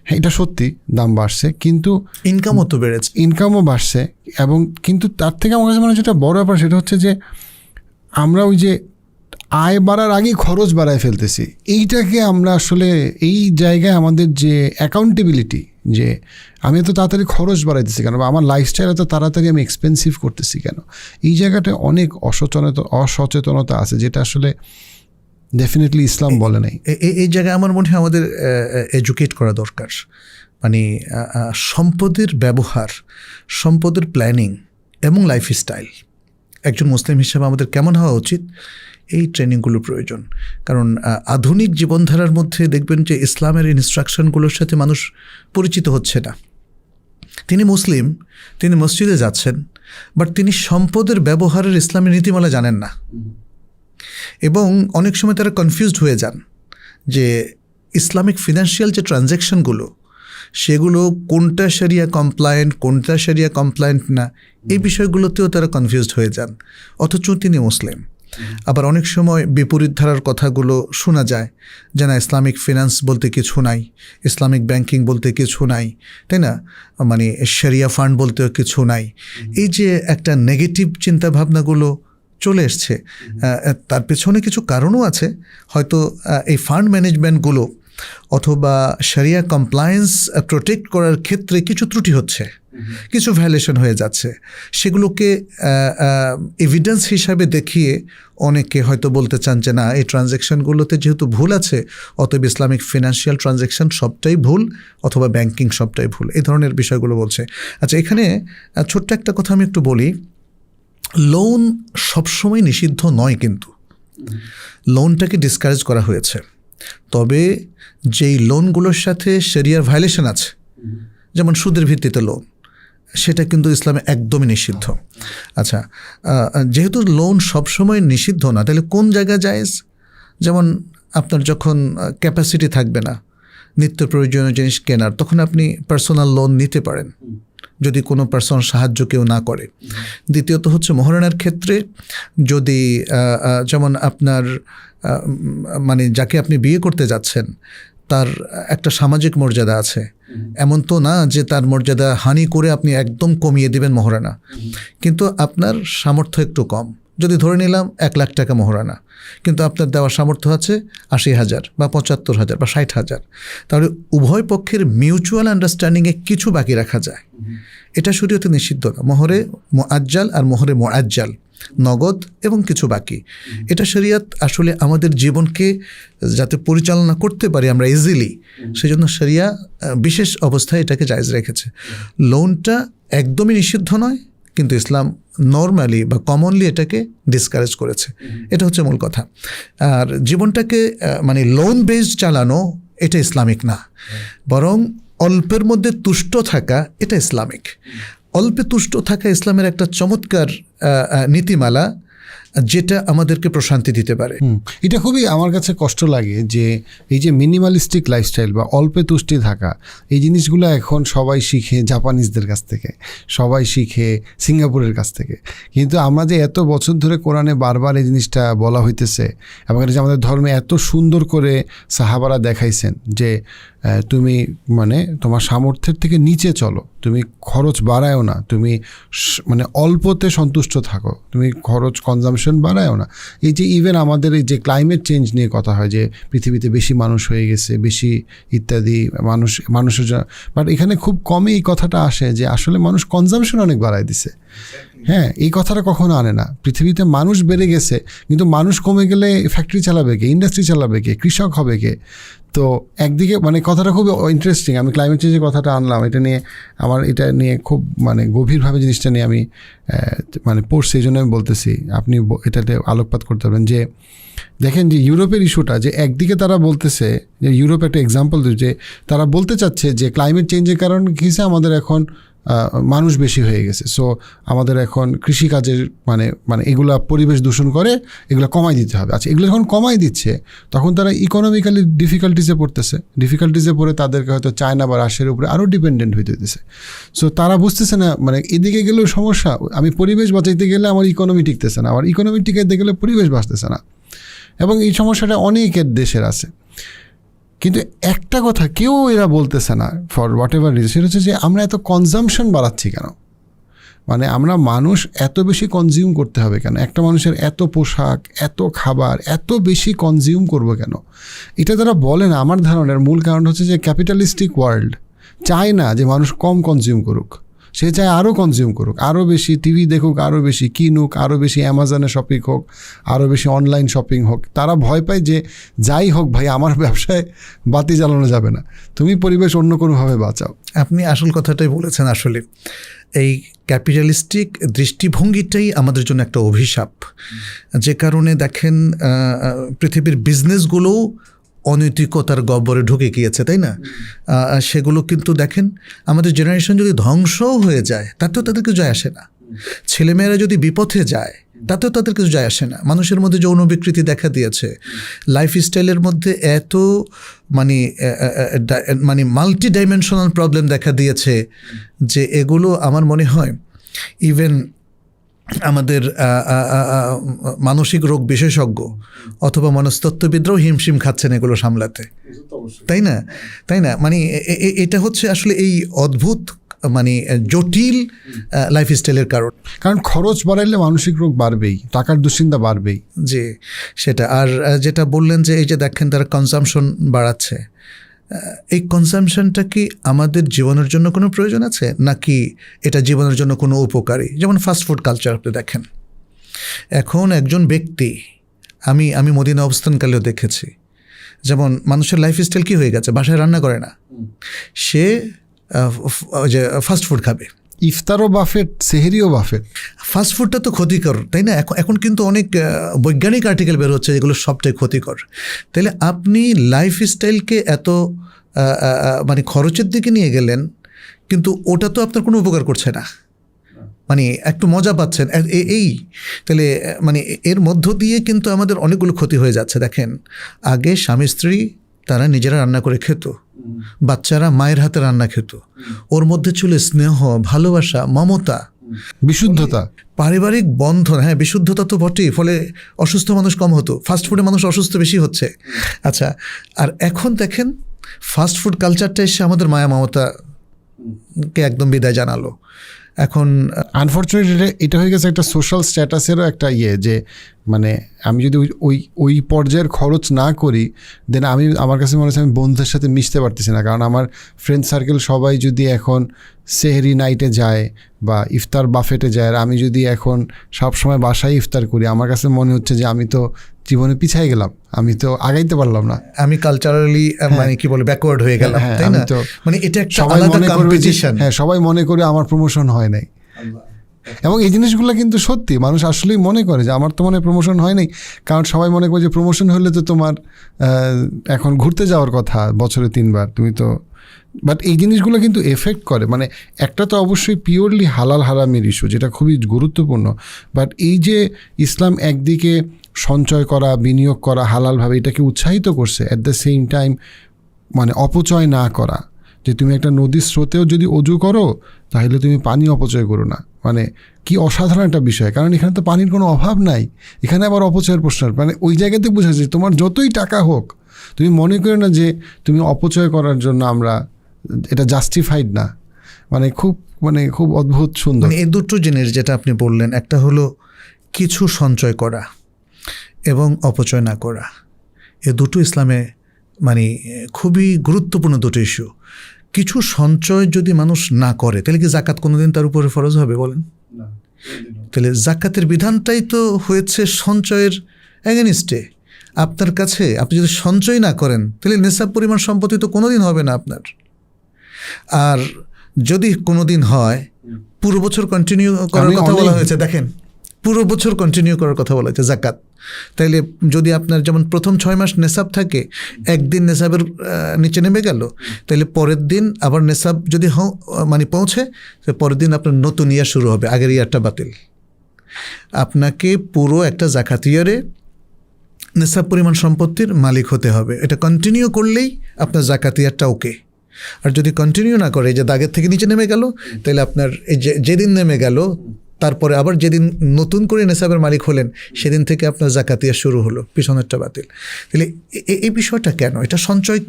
হ্যাঁ এটা সত্যি, দাম বাড়ছে, কিন্তু ইনকামও তো বেড়েছে, ইনকামও বাড়ছে। এবং কিন্তু তার থেকে আমার কাছে মনে হয় যেটা বড় ব্যাপার সেটা হচ্ছে যে আমরা ওই যে আয় বাড়ার আগেই খরচ বাড়ায় ফেলতেছি। এইটাকে আমরা আসলে এই জায়গায় আমাদের যে অ্যাকাউন্টেবিলিটি, যে আমি এত তাড়াতাড়ি খরচ বাড়াইতেছি কেন, বা আমার লাইফস্টাইল এত তাড়াতাড়ি আমি এক্সপেন্সিভ করতেছি কেন, এই জায়গাটা অনেক অসচেতনতা আছে, যেটা আসলে ডেফিনেটলি ইসলাম বলে নাই। এই জায়গায় আমার মনে হয় আমাদের এডুকেট করা দরকার। মানে সম্পদের ব্যবহার, সম্পদের প্ল্যানিং এবং লাইফস্টাইল একজন মুসলিম হিসেবে আমাদের কেমন হওয়া উচিত, এই ট্রেনিংগুলো প্রয়োজন। কারণ আধুনিক জীবনধারার মধ্যে দেখবেন যে ইসলামের ইনস্ট্রাকশনগুলোর সাথে মানুষ পরিচিত হচ্ছে না। তিনি মুসলিম, তিনি মসজিদে যাচ্ছেন, বাট তিনি সম্পদের ব্যবহারের ইসলামের নীতিমালা জানেন না, এবং অনেক সময় তারা কনফিউজড হয়ে যান যে ইসলামিক ফিনান্সিয়াল যে ট্রানজ্যাকশনগুলো সেগুলো কোনটা শরিয়া কমপ্লায়েন্ট, কোনটা শরিয়া কমপ্লায়েন্ট না, এই বিষয়গুলোতেও তারা কনফিউজড হয়ে যান, অথচ তিনি মুসলিম। আবার অনেক সময় বিপরীত ধারার কথাগুলো শোনা যায় যে না, ইসলামিক ফিনান্স বলতে কিছু নাই, ইসলামিক ব্যাংকিং বলতে কিছু নাই, তাই না, মানে শরিয়া ফান্ড বলতেও কিছু নাই। এই যে একটা নেগেটিভ চিন্তাভাবনাগুলো চলে এসছে, তার পেছনে কিছু কারণও আছে। হয়তো এই ফান্ড ম্যানেজমেন্টগুলো অথবা শরিয়া কমপ্লায়েন্স প্রোটেক্ট করার ক্ষেত্রে কিছু ত্রুটি হচ্ছে, কিছু ভায়োলেশন হয়ে যাচ্ছে, সেগুলোকে এভিডেন্স হিসাবে দেখিয়ে অনেকে হয়তো বলতে চান যে না, এই ট্রানজ্যাকশনগুলোতে যেহেতু ভুল আছে অতএব ইসলামিক ফিনান্সিয়াল ট্রানজ্যাকশন সবটাই ভুল, অথবা ব্যাংকিং সবটাই ভুল, এই ধরনের বিষয়গুলো বলছে। আচ্ছা, এখানে ছোট্ট একটা কথা আমি একটু বলি। লোন সবসময় নিষিদ্ধ নয়, কিন্তু লোনটাকে ডিসকারেজ করা হয়েছে। তবে যেই লোনগুলোর সাথে শরিয়ার ভায়োলেশন আছে যেমন সুদের ভিত্তিতে লোন, সেটা কিন্তু ইসলামে একদমই নিষিদ্ধ। আচ্ছা, যেহেতু লোন সবসময় নিষিদ্ধ না, তাহলে কোন জায়গায় জায়েজ? যেমন আপনার যখন ক্যাপাসিটি থাকবে না নিত্য প্রয়োজনীয় জিনিস কেনার, তখন আপনি পার্সোনাল লোন নিতে পারেন যদি কোনো পার্সন সাহায্য কেউ না করে। দ্বিতীয়ত হচ্ছে মহরানার ক্ষেত্রে যদি যেমন আপনার মানে যাকে আপনি বিয়ে করতে যাচ্ছেন তার একটা সামাজিক মর্যাদা আছে, এমন তো না যে তার মর্যাদা হানি করে আপনি একদম কমিয়ে দিবেন মহরানা, কিন্তু আপনার সামর্থ্য একটু কম। যদি ধরে নিলাম 1 লাখ টাকা মহরানা, কিন্তু আপনার দেওয়ার সামর্থ্য আছে 80,000 বা 75,000 বা 60,000, তাহলে উভয় পক্ষের মিউচুয়াল আন্ডারস্ট্যান্ডিংয়ে কিছু বাকি রাখা যায়। এটা শরীয়তে নিষিদ্ধ না। মোহরে মুআজ্জাল আর মোহরে মুআজ্জাল, নগদ এবং কিছু বাকি, এটা শরীয়ত আসলে আমাদের জীবনকে যাতে পরিচালনা করতে পারি আমরা ইজিলি, সেজন্য শরিয়া বিশেষ অবস্থায় এটাকে জায়েজ রেখেছে। লোনটা একদমই নিষিদ্ধ নয়, কিন্তু ইসলাম নর্মালি বা কমনলি এটাকে ডিসকারেজ করেছে। এটা হচ্ছে মূল কথা। আর জীবনটাকে মানে লোন বেসড চালানো এটা ইসলামিক না, বরং অল্পের মধ্যে তুষ্ট থাকা এটা ইসলামিক। অল্পে তুষ্ট থাকা ইসলামের একটা চমৎকার নীতিমালা, যেটা আমাদেরকে প্রশান্তি দিতে পারে। এটা খুবই আমার কাছে কষ্ট লাগে যে এই যে মিনিমালিস্টিক লাইফস্টাইল বা অল্পে তুষ্টি থাকা, এই জিনিসগুলো এখন সবাই শিখে জাপানিজদের কাছ থেকে, সবাই শিখে সিঙ্গাপুরের কাছ থেকে। কিন্তু আমরা যে এত বছর ধরে কোরআনে বারবার এই জিনিসটা বলা হইতেছে, এবং এটা যে আমাদের ধর্মে এত সুন্দর করে সাহাবারা দেখাইছেন যে তুমি মানে তোমার সামর্থ্যের থেকে নিচে চলো, তুমি খরচ বাড়ায়ও না, তুমি মানে অল্পতে সন্তুষ্ট থাকো, তুমি খরচ কনজামশন বাড়ায়ও না। এই যে ইভেন আমাদের এই যে ক্লাইমেট চেঞ্জ নিয়ে কথা হয় যে পৃথিবীতে বেশি মানুষ হয়ে গেছে, বেশি ইত্যাদি মানুষের জন্য, বাট এখানে খুব কমই এই কথাটা আসে যে আসলে মানুষ কনজামশন অনেক বাড়ায় দিছে। হ্যাঁ, এই কথাটা কখনো আনে না। পৃথিবীতে মানুষ বেড়ে গেছে, কিন্তু মানুষ কমে গেলে ফ্যাক্টরি চালাবে কে, ইন্ডাস্ট্রি চালাবে কে, কৃষক হবে কে? তো একদিকে মানে কথাটা খুব ইন্টারেস্টিং। আমি ক্লাইমেট চেঞ্জের কথাটা আনলাম, এটা নিয়ে খুব মানে গভীরভাবে জিনিসটা নিয়ে আমি মানে পড়ছি, এই জন্য আমি বলতেছি, আপনি এটাতে আলোকপাত করতে পারবেন। যে দেখেন যে ইউরোপের ইস্যুটা, যে একদিকে তারা বলতেছে যে ইউরোপ একটা এক্সাম্পল, যে তারা বলতে চাচ্ছে যে ক্লাইমেট চেঞ্জের কারণ কী হয়েছে, আমাদের এখন মানুষ বেশি হয়ে গেছে, সো আমাদের এখন কৃষিকাজের মানে এগুলা পরিবেশ দূষণ করে, এগুলো কমাই দিতে হবে। আচ্ছা, এগুলো যখন কমাই দিচ্ছে তখন তারা ইকোনমিক্যালি ডিফিকাল্টিসে পড়ে তাদেরকে হয়তো চায়না বা রাশিয়ার উপরে আরও ডিপেন্ডেন্ট হইতে দিতেছে। সো তারা বুঝতেছে না মানে এদিকে গেলেও সমস্যা, আমি পরিবেশ বাঁচাইতে গেলে আমার ইকোনমি টিকতেছে না, আমার ইকোনমি টিকাইতে গেলে পরিবেশ বাঁচতেছে না, এবং এই সমস্যাটা অনেকের দেশের আছে। কিন্তু একটা কথা কেউ এরা বলতেছে না, ফর হোয়াট এভার রিজন, সেটা হচ্ছে যে আমরা এত কনজামশন বাড়াচ্ছি কেন? মানে আমরা মানুষ এত বেশি কনজিউম করতে হবে কেন? একটা মানুষের এত পোশাক, এত খাবার, এত বেশি কনজিউম করবো কেন? এটা তারা বলে না। আমার ধারণার মূল কারণ হচ্ছে যে ক্যাপিটালিস্টিক ওয়ার্ল্ড চায় না যে মানুষ কম কনজিউম করুক, সে চায় আরও কনজিউম করুক, আরও বেশি টিভি দেখুক, আরও বেশি কিনুক, আরও বেশি অ্যামাজনে শপিং হোক, আরও বেশি অনলাইন শপিং হোক। তারা ভয় পায় যে যাই হোক ভাই, আমার ব্যবসায় বাতি জ্বালানো যাবে না, তুমি পরিবেশ অন্য কোনোভাবে বাঁচাও। আপনি আসল কথাটাই বলেছেন। আসলে এই ক্যাপিটালিস্টিক দৃষ্টিভঙ্গিটাই আমাদের জন্য একটা অভিশাপ, যে কারণে দেখেন পৃথিবীর বিজনেসগুলোও অনৈতিকতার গহ্বরে ঢুকে গিয়েছে, তাই না? সেগুলো কিন্তু দেখেন আমাদের জেনারেশন যদি ধ্বংসও হয়ে যায় তাতেও তাদের কিছু যায় আসে না। ছেলেমেয়েরা যদি বিপথে যায় তাতেও তাদের কিছু যায় আসে না। মানুষের মধ্যে যৌন বিকৃতি দেখা দিয়েছে, লাইফস্টাইলের মধ্যে এত মানে মাল্টি ডাইমেনশনাল প্রবলেম দেখা দিয়েছে যে এগুলো আমার মনে হয় ইভেন আমাদের মানসিক রোগ বিশেষজ্ঞ অথবা মনস্তত্ত্ববিদরাও হিমশিম খাচ্ছেন এগুলো সামলাতে, তাই না? মানে এটা হচ্ছে আসলে এই অদ্ভুত মানে জটিল লাইফস্টাইলের কারণ খরচ বাড়াইলে মানসিক রোগ বাড়বেই, টাকার দুশ্চিন্তা বাড়বেই। যে সেটা, আর যেটা বললেন যে এই যে দেখেন তারা কনজামশন বাড়াচ্ছে, এই কনজামশনটা কি আমাদের জীবনের জন্য কোনো প্রয়োজন আছে, নাকি এটা জীবনের জন্য কোনো উপকারী? যেমন ফাস্টফুড কালচার আপনি দেখেন, এখন একজন ব্যক্তি, আমি মদিনা অবস্থানকালেও দেখেছি, যেমন মানুষের লাইফস্টাইল কী হয়ে গেছে, বাসায় রান্না করে না, সে যে ফাস্টফুড খাবে, ইফতারও বাফেট, সেহেরিও বাফেট। ফাস্টফুডটা তো ক্ষতিকর, তাই না? এখন কিন্তু অনেক বৈজ্ঞানিক আর্টিকেল বের হচ্ছে যেগুলো সবটাই ক্ষতিকর। তাহলে আপনি লাইফস্টাইলকে এত মানে খরচের দিকে নিয়ে গেলেন, কিন্তু ওটা তো আপনার কোনো উপকার করছে না, মানে একটু মজা পাচ্ছেন এই তাহলে মানে এর মধ্য দিয়ে কিন্তু আমাদের অনেকগুলো ক্ষতি হয়ে যাচ্ছে। দেখেন, আগে স্বামী স্ত্রী তারা নিজেরা রান্না করে খেত, বাচ্চারা মায়ের হাতে রান্না খেত, ওর মধ্যে ছিল স্নেহ, ভালোবাসা, মমতা, বিশুদ্ধতা, পারিবারিক বন্ধন। হ্যাঁ, বিশুদ্ধতা তো বটেই, ফলে অসুস্থ মানুষ কম হতো, ফাস্টফুডে মানুষ অসুস্থ বেশি হচ্ছে। আচ্ছা, আর এখন দেখেন ফাস্টফুড কালচারটা এসে আমাদের মায়া মমতাকে একদম বিদায় জানালো। এখন আনফর্চুনেটলি এটা হয়ে গেছে একটা সোশ্যাল স্ট্যাটাসেরও একটা যে মানে আমি যদি ওই পর্যায়ের খরচ না করি, দেন আমার কাছে মনে হচ্ছে আমি বন্ধুদের সাথে মিশতে পারতেছি না। কারণ আমার ফ্রেন্ড সার্কেল সবাই যদি এখন সেহরি নাইটে যায় বা ইফতার বাফেটে যায়, আর আমি যদি এখন সবসময় বাসায় ইফতার করি, আমার কাছে মনে হচ্ছে যে আমি তো জীবনে পিছিয়ে গেলাম, আমি তো আগাইতে পারলাম না, আমি কালচারালি মানে কি বলে ব্যাকওয়ার্ড হয়ে গেলাম, তাই না? মানে এটা একটা আলাদা কম্পিটিশন। হ্যাঁ, সবাই মনে করে আমার প্রমোশন হয় নাই। এবং এই জিনিসগুলো কিন্তু সত্যি, মানুষ আসলেই মনে করে যে আমার তো মনে প্রমোশন হয় নাই, কারণ সবাই মনে করে যে প্রমোশন হলে তো তোমার এখন ঘুরতে যাওয়ার কথা বছরে 3 বার, তুমি তো। বাট এই জিনিসগুলো কিন্তু এফেক্ট করে। মানে একটা তো অবশ্যই পিওরলি হালাল হারামের ইস্যু, যেটা খুবই গুরুত্বপূর্ণ। বাট এই যে ইসলাম একদিকে সঞ্চয় করা, বিনিয়োগ করা হালালভাবে, এটাকে উৎসাহিত করছে, অ্যাট দ্য সেম টাইম মানে অপচয় না করা। যে তুমি একটা নদীর স্রোতেও যদি অজু করো, তাহলে তুমি পানি অপচয় করো না। মানে কি অসাধারণ একটা বিষয়, কারণ এখানে তো পানির কোনো অভাব নাই, এখানে আবার অপচয়ের প্রশ্ন। মানে ওই জায়গাতে বোঝা যায় তোমার যতই টাকা হোক, তুমি মনে করো না যে তুমি অপচয় করার জন্য আমরা এটা জাস্টিফাইড না। মানে খুব অদ্ভুত সুন্দর। মানে এই দুটো জিনিস যেটা আপনি বললেন, একটা হলো কিছু সঞ্চয় করা এবং অপচয় না করা, এ দুটো ইসলামে মানে খুবই গুরুত্বপূর্ণ দুটো ইস্যু। কিছু সঞ্চয় যদি মানুষ না করে, তাহলে কি জাকাত কোনোদিন তার উপরে ফরজ হবে বলেন? তাহলে জাকাতের বিধানটাই তো হয়েছে সঞ্চয়ের এগেনিস্টে। আপনার কাছে আপনি যদি সঞ্চয় না করেন, তাহলে নেশাব পরিমাণ সম্পত্তি তো কোনোদিন হবে না আপনার। আর যদি কোনোদিন হয়, পুরো বছর কন্টিনিউ করার কথা বলা হয়েছে। দেখেন, পুরো বছর কন্টিনিউ করার কথা বলা হয়েছে জাকাত। তাইলে যদি আপনার যেমন প্রথম 6 মাস নেশাব থাকে, একদিন নেশাবের নিচে নেমে গেল, তাহলে পরের দিন আবার নেশাব যদি মানে পৌঁছে, পরের দিন আপনার নতুন ইয়ার শুরু হবে, আগের ইয়ারটা বাতিল। আপনাকে পুরো একটা জাকাত ইয়ারে নেশাব পরিমাণ সম্পত্তির মালিক হতে হবে। এটা কন্টিনিউ করলেই আপনার জাকাত ইয়ারটা ওকে। আর যদি কন্টিনিউ না করে, যে দাগের থেকে নিচে নেমে গেল, তাহলে আপনার এই যেদিন নেমে গেল, তারপরে আবার যেদিন নতুন করে নেশাবের মালিক হলেন, সেদিন থেকে আপনার জাকাতিয়া শুরু হলো, পিছনেরটা বাতিল। তাহলে এই বিষয়টা কেন? এটা সঞ্চয়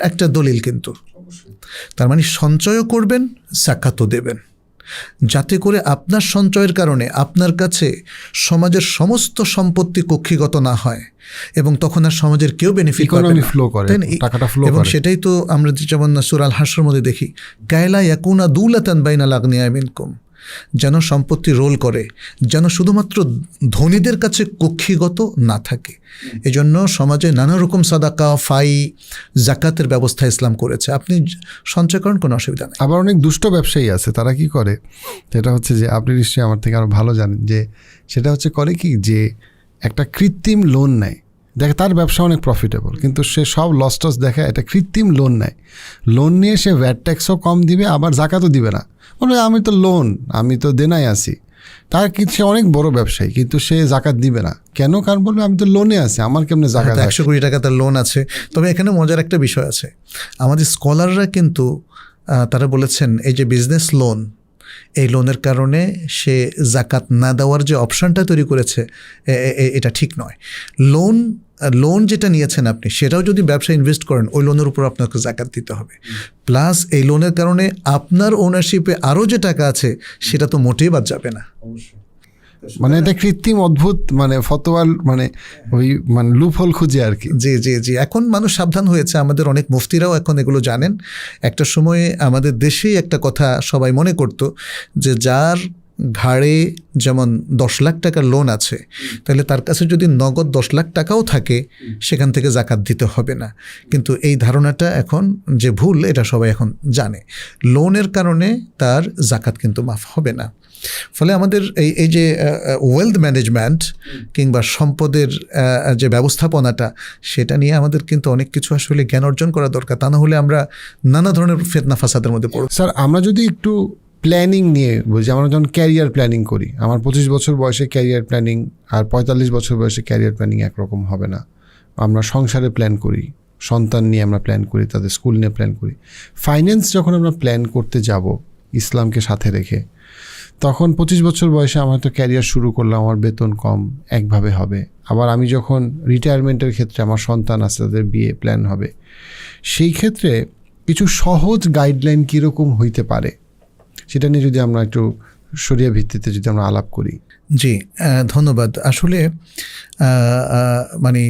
একটা দলিল, কিন্তু তার মানে সঞ্চয়ও করবেন, জাকাতও দেবেন, যাতে করে আপনার সঞ্চয়ের কারণে আপনার কাছে সমাজের সমস্ত সম্পত্তি কক্ষিগত না হয়, এবং তখন আর সমাজের কেউ বেনিফিট পাবে না, এবং সেটাই তো আমরা যেমন সূরা আল হাশরের মধ্যে দেখি, কায়লা ইয়াকুনা দুলাতান বাইনাল আগনিয়া মিনকুম, যেন সম্পত্তি রোল করে, যেন শুধুমাত্র ধনীদের কাছে কক্ষিগত না থাকে। এজন্য সমাজে নানা রকম সাদাকা, ফাই, জাকাতের ব্যবস্থা ইসলাম করেছে। আপনি সঞ্চয় করেন, কোনো অসুবিধা নেই। আবার অনেক দুষ্ট ব্যবসায়ী আছে, তারা কি করে, সেটা হচ্ছে যে আপনি নিশ্চয়ই আমার থেকে আরও ভালো জানেন, যে সেটা হচ্ছে করে কি, যে একটা কৃত্রিম লোন নেয়। দেখে তার ব্যবসা অনেক প্রফিটেবল, কিন্তু সে সব লস টস দেখে একটা কৃত্রিম লোন নেয়। লোন নিয়ে সে ভ্যাট ট্যাক্সও কম দিবে, আবার জাকাতও দিবে না। বলে আমি তো দেনাই আছি। তার কি, সে অনেক বড় ব্যবসায়ী, কিন্তু সে জাকাত দিবে না কেন? কারণ বলবে আমি তো লোনে আছি, আমার কেমনে জাকাত? 100 কোটি টাকা তার লোন আছে। তবে এখানে মজার একটা বিষয় আছে, আমাদের স্কলাররা কিন্তু তারা বলেছেন, এই যে বিজনেস লোন, এই লোনের কারণে সে জাকাত না দেওয়ার যে অপশানটা তৈরি করেছে, এটা ঠিক নয়। লোন যেটা নিয়েছেন আপনি, সেটাও যদি ব্যবসায় ইনভেস্ট করেন, ওই লোনের উপর আপনাকে জাকাত দিতে হবে। প্লাস এই লোনের কারণে আপনার ওনারশিপে আরও যে টাকা আছে, সেটা তো মোটেই বাদ যাবে না। মানে এটা কৃত্রিম অদ্ভুত মানে ফতোয়াল, মানে ওই মানে লুপহোল খুঁজে আর কি। জি জি জি, এখন মানুষ সাবধান হয়েছে, আমাদের অনেক মুফতিরাও এখন এগুলো জানেন। একটা সময়ে আমাদের দেশেই একটা কথা সবাই মনে করতো, যে যার ঘাড়ে যেমন 10 লাখ টাকার লোন আছে, তাহলে তার কাছে যদি নগদ 10 লাখ টাকাও থাকে, সেখান থেকে জাকাত দিতে হবে না। কিন্তু এই ধারণাটা এখন যে ভুল, এটা সবাই এখন জানে। লোনের কারণে তার জাকাত কিন্তু মাফ হবে না। ফলে আমাদের এই যে ওয়েলথ ম্যানেজমেন্ট কিংবা সম্পদের যে ব্যবস্থাপনাটা, সেটা নিয়ে আমাদের কিন্তু অনেক কিছু আসলে জ্ঞান অর্জন করা দরকার। তা না হলে আমরা নানা ধরনের ফিতনা ফাসাদের মধ্যে পড়ব। স্যার, আমরা যদি একটু প্ল্যানিং নিয়ে বুঝি, আমরা যখন ক্যারিয়ার প্ল্যানিং করি, আমার 25 বছর বয়সে ক্যারিয়ার প্ল্যানিং আর 45 বছর বয়সে ক্যারিয়ার প্ল্যানিং একরকম হবে না। আমরা সংসারে প্ল্যান করি, সন্তান নিয়ে আমরা প্ল্যান করি, তাদের স্কুল নিয়ে প্ল্যান করি। ফাইন্যান্স যখন আমরা প্ল্যান করতে যাব ইসলামকে সাথে রেখে, তখন 25 বছর বয়সে আমার তো ক্যারিয়ার শুরু করলাম, আমার বেতন কম, একভাবে হবে। আবার আমি যখন রিটায়ারমেন্টের ক্ষেত্রে আমার সন্তান আছে, তাদের বিয়ে প্ল্যান হবে, সেই ক্ষেত্রে কিছু সহজ গাইডলাইন কীরকম হইতে পারে সেটা নিয়ে যদি আমরা একটু শরিয়া ভিত্তিতে যদি আমরা আলাপ করি। জি, ধন্যবাদ। আসলে মানে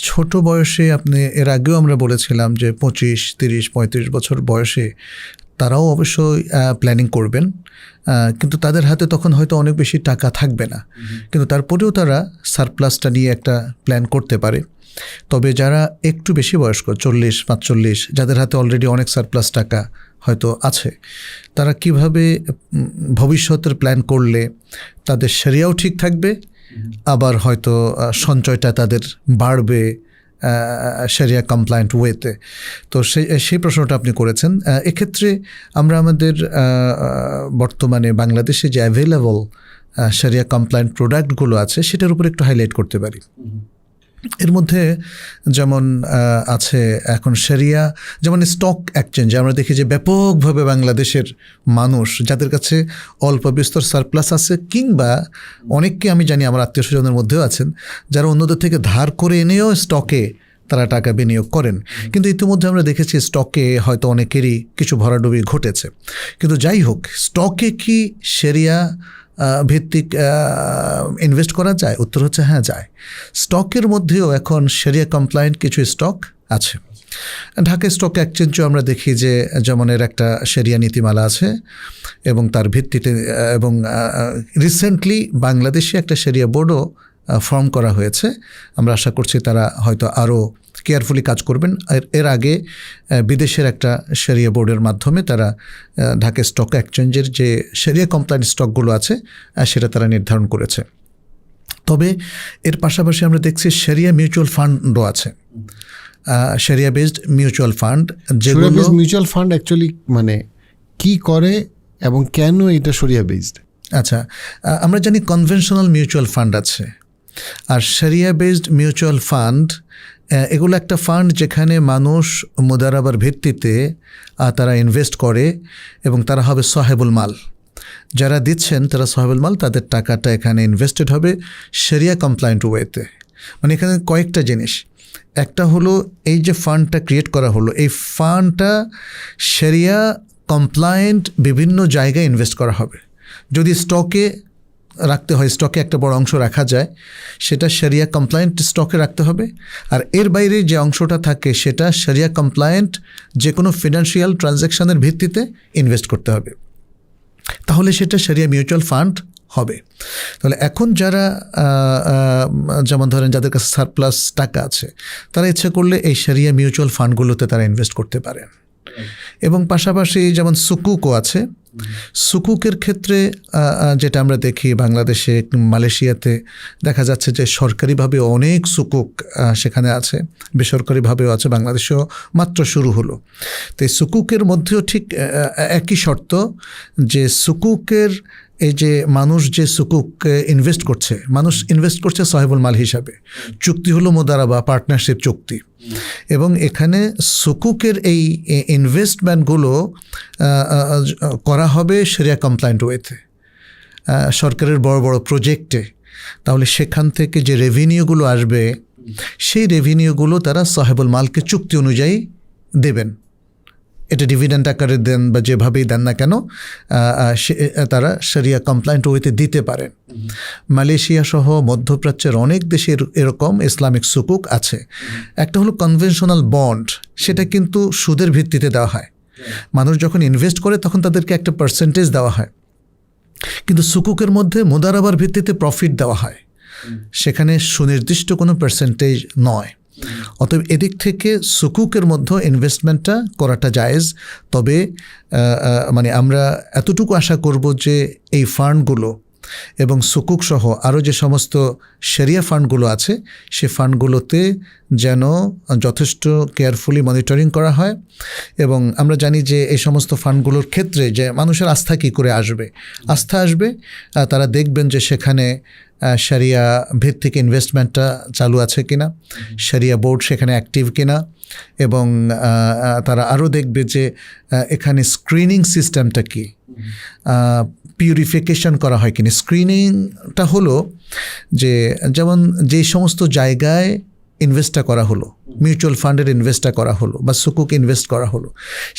ছোট বয়সে আপনি, এর আগেও আমরা বলেছিলাম যে 25, 30, 35 বছর বয়সে তারাও অবশ্যই প্ল্যানিং করবেন, কিন্তু তাদের হাতে তখন হয়তো অনেক বেশি টাকা থাকবে না, কিন্তু তারপরেও তারা সারপ্লাসটা নিয়ে একটা প্ল্যান করতে পারে। তবে যারা একটু বেশি বয়স্ক, 40, 45, যাদের হাতে অলরেডি অনেক সারপ্লাস টাকা হয়তো আছে, তারা কিভাবে ভবিষ্যতের প্ল্যান করলে তাদের শরিয়াও ঠিক থাকবে, আবার হয়তো সঞ্চয়টা তাদের বাড়বে শরিয়া কমপ্লায়েন্ট ওয়েতে। তো সেই প্রশ্নটা আপনি করেছেন। এক্ষেত্রে আমরা আমাদের বর্তমানে বাংলাদেশে যে অ্যাভেলেবল শরিয়া কমপ্লায়েন্ট প্রোডাক্টগুলো আছে সেটার উপর একটু হাইলাইট করতে পারি। এর মধ্যে যেমন আছে এখন শরিয়া, যেমন স্টক এক্সচেঞ্জ। আমরা দেখি যে ব্যাপকভাবে বাংলাদেশের মানুষ যাদের কাছে অল্প বিস্তর সারপ্লাস আছে, কিংবা অনেককে আমি জানি আমার আত্মীয় স্বজনের মধ্যেও আছেন যারা অন্যদের থেকে ধার করে এনেও স্টকে তারা টাকা বিনিয়োগ করেন। কিন্তু ইতিমধ্যে আমরা দেখেছি স্টকে হয়তো অনেকেরই কিছু ভরাডুবি ঘটেছে। কিন্তু যাই হোক, স্টকে কি শরিয়া ভিত্তিক ইনভেস্ট করা যায়? উত্তর হচ্ছে হ্যাঁ, যায়। স্টকের মধ্যেও এখন শরিয়া কমপ্লায়েন্ট কিছু স্টক আছে। ঢাকা স্টক এক্সচেঞ্জও আমরা দেখি যে যেমন এর একটা শরিয়া নীতিমালা আছে, এবং তার ভিত্তিতে এবং রিসেন্টলি বাংলাদেশে একটা শরিয়া বোর্ডও ফর্ম করা হয়েছে। আমরা আশা করছি তারা হয়তো আরও কেয়ারফুলি কাজ করবেন। এর আগে বিদেশের একটা শরিয়া বোর্ডের মাধ্যমে তারা ঢাকা স্টক এক্সচেঞ্জের যে শরিয়া কমপ্লায়েন্ট স্টকগুলো আছে সেটা তারা নির্ধারণ করেছে। তবে এর পাশাপাশি আমরা দেখছি শরিয়া মিউচুয়াল ফান্ডও আছে, শরিয়া বেসড মিউচুয়াল ফান্ড। যেগুলো মিউচুয়াল ফান্ড অ্যাকচুয়ালি মানে কি করে এবং কেন এটা শরিয়া বেসড? আচ্ছা, আমরা জানি কনভেনশনাল মিউচুয়াল ফান্ড আছে, আর শরিয়া বেসড মিউচুয়াল ফান্ড এগুলো একটা ফান্ড যেখানে মানুষ মুদারাবার ভিত্তিতে তারা ইনভেস্ট করে এবং তারা হবে সাহেবুল মাল। যারা দিচ্ছেন তারা সাহেবুল মাল, তাদের টাকাটা এখানে ইনভেস্টেড হবে শরিয়া কমপ্লায়েন্ট ওয়েতে। মানে এখানে কয়েকটা জিনিস, একটা হলো এই যে ফান্ডটা ক্রিয়েট করা হলো, এই ফান্ডটা শরিয়া কমপ্লায়েন্ট বিভিন্ন জায়গায় ইনভেস্ট করা হবে। যদি স্টকে রাখতে হয়, স্টকে একটা বড় অংশ রাখা যায়, সেটা শরিয়া কমপ্লায়েন্ট স্টকে রাখতে হবে। আর এর বাইরে যে অংশটা থাকে সেটা শরিয়া কমপ্লায়েন্ট যে কোনো ফিনান্সিয়াল ট্রানজ্যাকশানের ভিত্তিতে ইনভেস্ট করতে হবে, তাহলে সেটা শরিয়া মিউচুয়াল ফান্ড হবে। তাহলে এখন যারা যেমন ধরেন যাদের কাছে সারপ্লাস টাকা আছে, তারা ইচ্ছা করলে এই শরিয়া মিউচুয়াল ফান্ডগুলোতে তারা ইনভেস্ট করতে পারেন। এবং পাশাপাশি যেমন সুকুকও আছে। সুকুকের ক্ষেত্রে যেটা আমরা দেখি বাংলাদেশে, মালয়েশিয়াতে দেখা যাচ্ছে যে সরকারিভাবে অনেক সুকুক সেখানে আছে, বেসরকারিভাবেও আছে, বাংলাদেশেও মাত্র শুরু হলো। তো এই সুকুকের মধ্যেও ঠিক একই শর্ত যে সুকুকের এই যে মানুষ যে সুকুক ইনভেস্ট করছে, মানুষ ইনভেস্ট করছে সাহেবুল মাল হিসাবে, চুক্তি হলো মোদারাবা পার্টনারশিপ চুক্তি, এবং এখানে সুকুকের এই ইনভেস্টমেন্টগুলো করা হবে শরিয়া কমপ্লায়েন্ট ওয়েতে, সরকারের বড় বড় প্রজেক্টে। তাহলে সেখান থেকে যে রেভিনিউগুলো আসবে, সেই রেভিনিউগুলো তারা সাহেবুল মালকে চুক্তি অনুযায়ী দেবেন। এটা ডিভিডেন্ড আকারে দেন বা যেভাবেই দেন না কেন, তারা শরিয়া কমপ্লায়েন্ট ওয়েতে দিতে পারেন। মালয়েশিয়া সহ মধ্যপ্রাচ্যের অনেক দেশের এরকম ইসলামিক সুকুক আছে। একটা হলো কনভেনশনাল বন্ড, সেটা কিন্তু সুদের ভিত্তিতে দেওয়া হয়। মানুষ যখন ইনভেস্ট করে তখন তাদেরকে একটা পার্সেন্টেজ দেওয়া হয়, কিন্তু সুকুকের মধ্যে মুদারাবার ভিত্তিতে প্রফিট দেওয়া হয়, সেখানে সুনির্দিষ্ট কোনো পার্সেন্টেজ নয়। অতএব এদিক থেকে সুকুকের মধ্যে ইনভেস্টমেন্টটা করাটা জায়েজ। তবে মানে আমরা এতটুকু আশা করব যে এই ফান্ডগুলো এবং সুকুক সহ আরও যে সমস্ত শরিয়া ফান্ডগুলো আছে সে ফান্ডগুলোতে যেন যথেষ্ট কেয়ারফুলি মনিটরিং করা হয়। এবং আমরা জানি যে এই সমস্ত ফান্ডগুলোর ক্ষেত্রে যে মানুষের আস্থা কী করে আসবে, আস্থা আসবে তারা দেখবেন যে সেখানে শরিয়া ভিত্তিক ইনভেস্টমেন্টটা চালু আছে কিনা, শরিয়া বোর্ড সেখানে অ্যাক্টিভ কিনা, এবং তারা আরও দেখবে যে এখানে স্ক্রিনিং সিস্টেমটা কী, পিউরিফিকেশন করা হয় কিনা। স্ক্রিনিংটা হলো যে যেমন যে সমস্ত জায়গায় ইনভেস্টটা করা হলো, মিউচুয়াল ফান্ডের ইনভেস্টটা করা হলো বা সুকুক ইনভেস্ট করা হলো,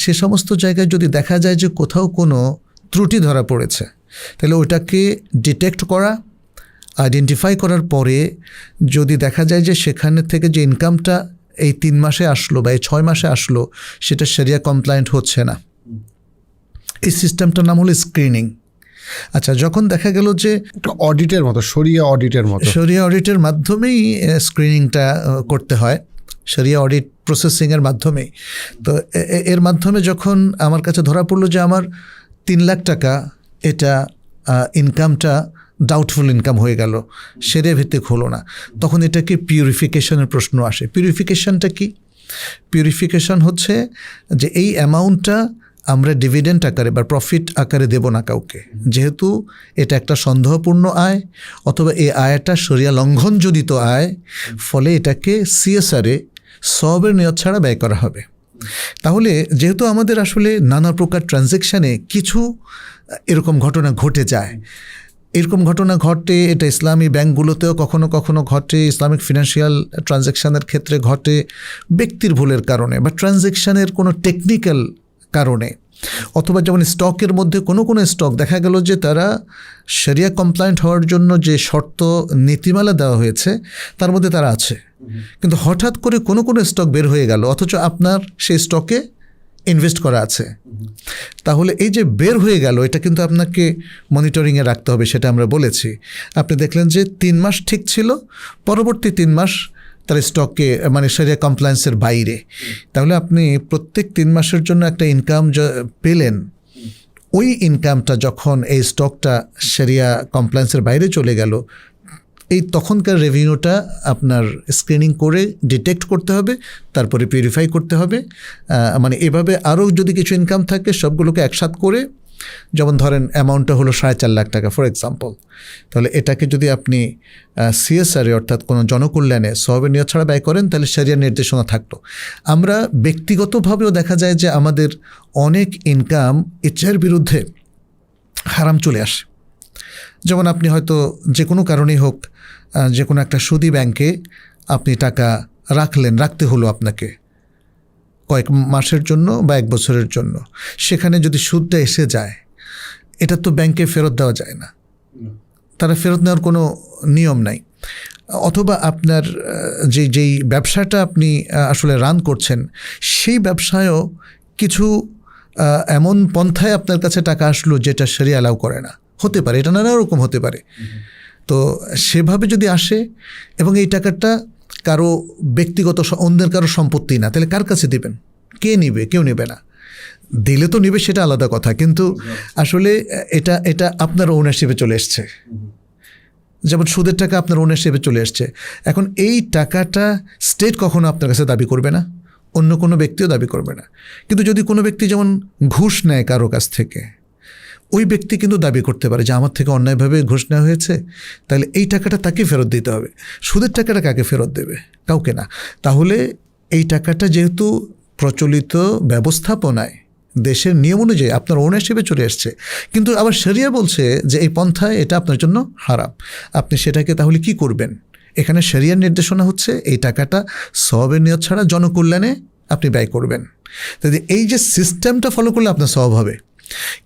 সে সমস্ত জায়গায় যদি দেখা যায় যে কোথাও কোনো ত্রুটি ধরা পড়েছে, তাহলে ওটাকে ডিটেক্ট করা, আইডেন্টিফাই করার পরে যদি দেখা যায় যে সেখানে থেকে যে ইনকামটা এই 3 মাসে আসলো বা এই 6 মাসে আসলো সেটা শরিয়া কমপ্লায়েন্ট হচ্ছে না, এই সিস্টেমটার নাম হলো স্ক্রিনিং। আচ্ছা, যখন দেখা গেল যে অডিটের মতো, শরিয়া অডিটের মাধ্যমেই স্ক্রিনিংটা করতে হয়, শরিয়া অডিট প্রসেসিংয়ের মাধ্যমেই। তো এর মাধ্যমে যখন আমার কাছে ধরা পড়লো যে আমার 3 লাখ টাকা এটা ইনকামটা ডাউটফুল ইনকাম হয়ে গেল, শরিয়া ভিত্তিক হলো না, তখন এটাকে পিউরিফিকেশনের প্রশ্ন আসে। পিউরিফিকেশনটা কি? পিউরিফিকেশন হচ্ছে যে এই অ্যামাউন্টটা আমরা ডিভিডেন্ড আকারে বা প্রফিট আকারে দেব না কাউকে, যেহেতু এটা একটা সন্দেহপূর্ণ আয় অথবা এই আয়টা শরিয়া লঙ্ঘনজনিত আয়, ফলে এটাকে সিএসআরে সওয়াবের নিয়ত ছাড়া ব্যয় করা হবে। তাহলে যেহেতু আমাদের আসলে নানা প্রকার ট্রানজ্যাকশানে কিছু এরকম ঘটনা ঘটে যায়, এরকম ঘটনা ঘটে, এটা ইসলামী ব্যাংকগুলোতেও কখনো কখনো ঘটে, ইসলামিক ফিনান্সিয়াল ট্রানজ্যাকশানের ক্ষেত্রে ঘটে, ব্যক্তির ভুলের কারণে বা ট্রানজ্যাকশানের কোনো টেকনিক্যাল কারণে, অথবা যেমন স্টকের মধ্যে কোনো স্টক দেখা গেল যে তারা শরিয়া কমপ্লায়েন্ট হওয়ার জন্য যে শর্ত নীতিমালা দেওয়া হয়েছে তার মধ্যে তারা আছে, কিন্তু হঠাৎ করে কোনো স্টক বের হয়ে গেল অথচ আপনার সেই স্টকে ইনভেস্ট করা আছে। তাহলে এই যে বের হয়ে গেল এটা কিন্তু আপনাকে মনিটরিংয়ে রাখতে হবে, সেটা আমরা বলেছি। আপনি দেখলেন যে 3 মাস ঠিক ছিল, পরবর্তী 3 মাস তার স্টককে মানে শরিয়া কমপ্লায়েন্সের বাইরে, তাহলে আপনি প্রত্যেক 3 মাসের জন্য একটা ইনকাম পেলেন, ওই ইনকামটা যখন এই স্টকটা শরিয়া কমপ্লায়েন্সের বাইরে চলে গেল, এই তখনকার রেভিনিউটা আপনার স্ক্রিনিং করে ডিটেক্ট করতে হবে, তারপরে পিউরিফাই করতে হবে। মানে এভাবে আরও যদি কিছু ইনকাম থাকে সবগুলোকে একসাথ করে, যেমন ধরেন অ্যামাউন্টটা হলো 4.5 লাখ টাকা ফর এক্সাম্পল, তাহলে এটাকে যদি আপনি সিএসআরে অর্থাৎ কোনো জনকল্যাণে সওয়াবের নিয়ত ছাড়া ব্যয় করেন তাহলে শরিয়ার নির্দেশনা থাকতো। আমরা ব্যক্তিগতভাবেও দেখা যায় যে আমাদের অনেক ইনকাম ইচ্ছার বিরুদ্ধে হারাম চলে আসে। যেমন আপনি হয়তো যে কোনো কারণেই হোক যে কোনো একটা সুদী ব্যাংকে আপনি টাকা রাখতে হলো আপনাকে কয়েক মাসের জন্য বা 1 বছরের জন্য, সেখানে যদি সুদটা এসে যায় এটা তো ব্যাংকে ফেরত দেওয়া যায় না, তারা ফেরত নেওয়ার কোনো নিয়ম নাই। অথবা আপনার যেই ব্যবসাটা আপনি আসলে রান করছেন সেই ব্যবসায়ও কিছু এমন পন্থায় আপনার কাছে টাকা আসলো যেটা শরিয়া অ্যালাউ করে না, হতে পারে, এটা নানা রকম হতে পারে। তো সেভাবে যদি আসে এবং এই টাকাটা কারো ব্যক্তিগত অন্যের কারো সম্পত্তি না, তাহলে কার কাছে দিবেন? কে নিবে? কেউ নেবে না। দিলে তো নিবে সেটা আলাদা কথা, কিন্তু আসলে এটা আপনার ওনারশিপে চলে এসছে। যেমন সুদের টাকা আপনার ওনারশিপে চলে এসছে, এখন এই টাকাটা স্টেট কখনো আপনার কাছে দাবি করবে না, অন্য কোনো ব্যক্তিও দাবি করবে না। কিন্তু যদি কোনো ব্যক্তি যেমন ঘুষ নেয় কারো কাছ থেকে, ওই ব্যক্তি কিন্তু দাবি করতে পারে যে আমার থেকে অন্যায়ভাবে ঘুষ নেওয়া হয়েছে, তাহলে এই টাকাটা তাকে ফেরত দিতে হবে। সুদের টাকাটা কাকে ফেরত দেবে? কাউকে না। তাহলে এই টাকাটা যেহেতু প্রচলিত ব্যবস্থাপনায় দেশের নিয়ম অনুযায়ী আপনার ওনারশিপে চলে আসছে, কিন্তু আবার শরিয়া বলছে যে এই পন্থায় এটা আপনার জন্য হারাম, আপনি সেটাকে তাহলে কি করবেন? এখানে শরিয়ার নির্দেশনা হচ্ছে এই টাকাটা সওয়াবের নিয়ত ছাড়া জনকল্যাণে আপনি ব্যয় করবেন। তাহলে এই যে সিস্টেমটা ফলো করলে আপনার সওয়াব হবে,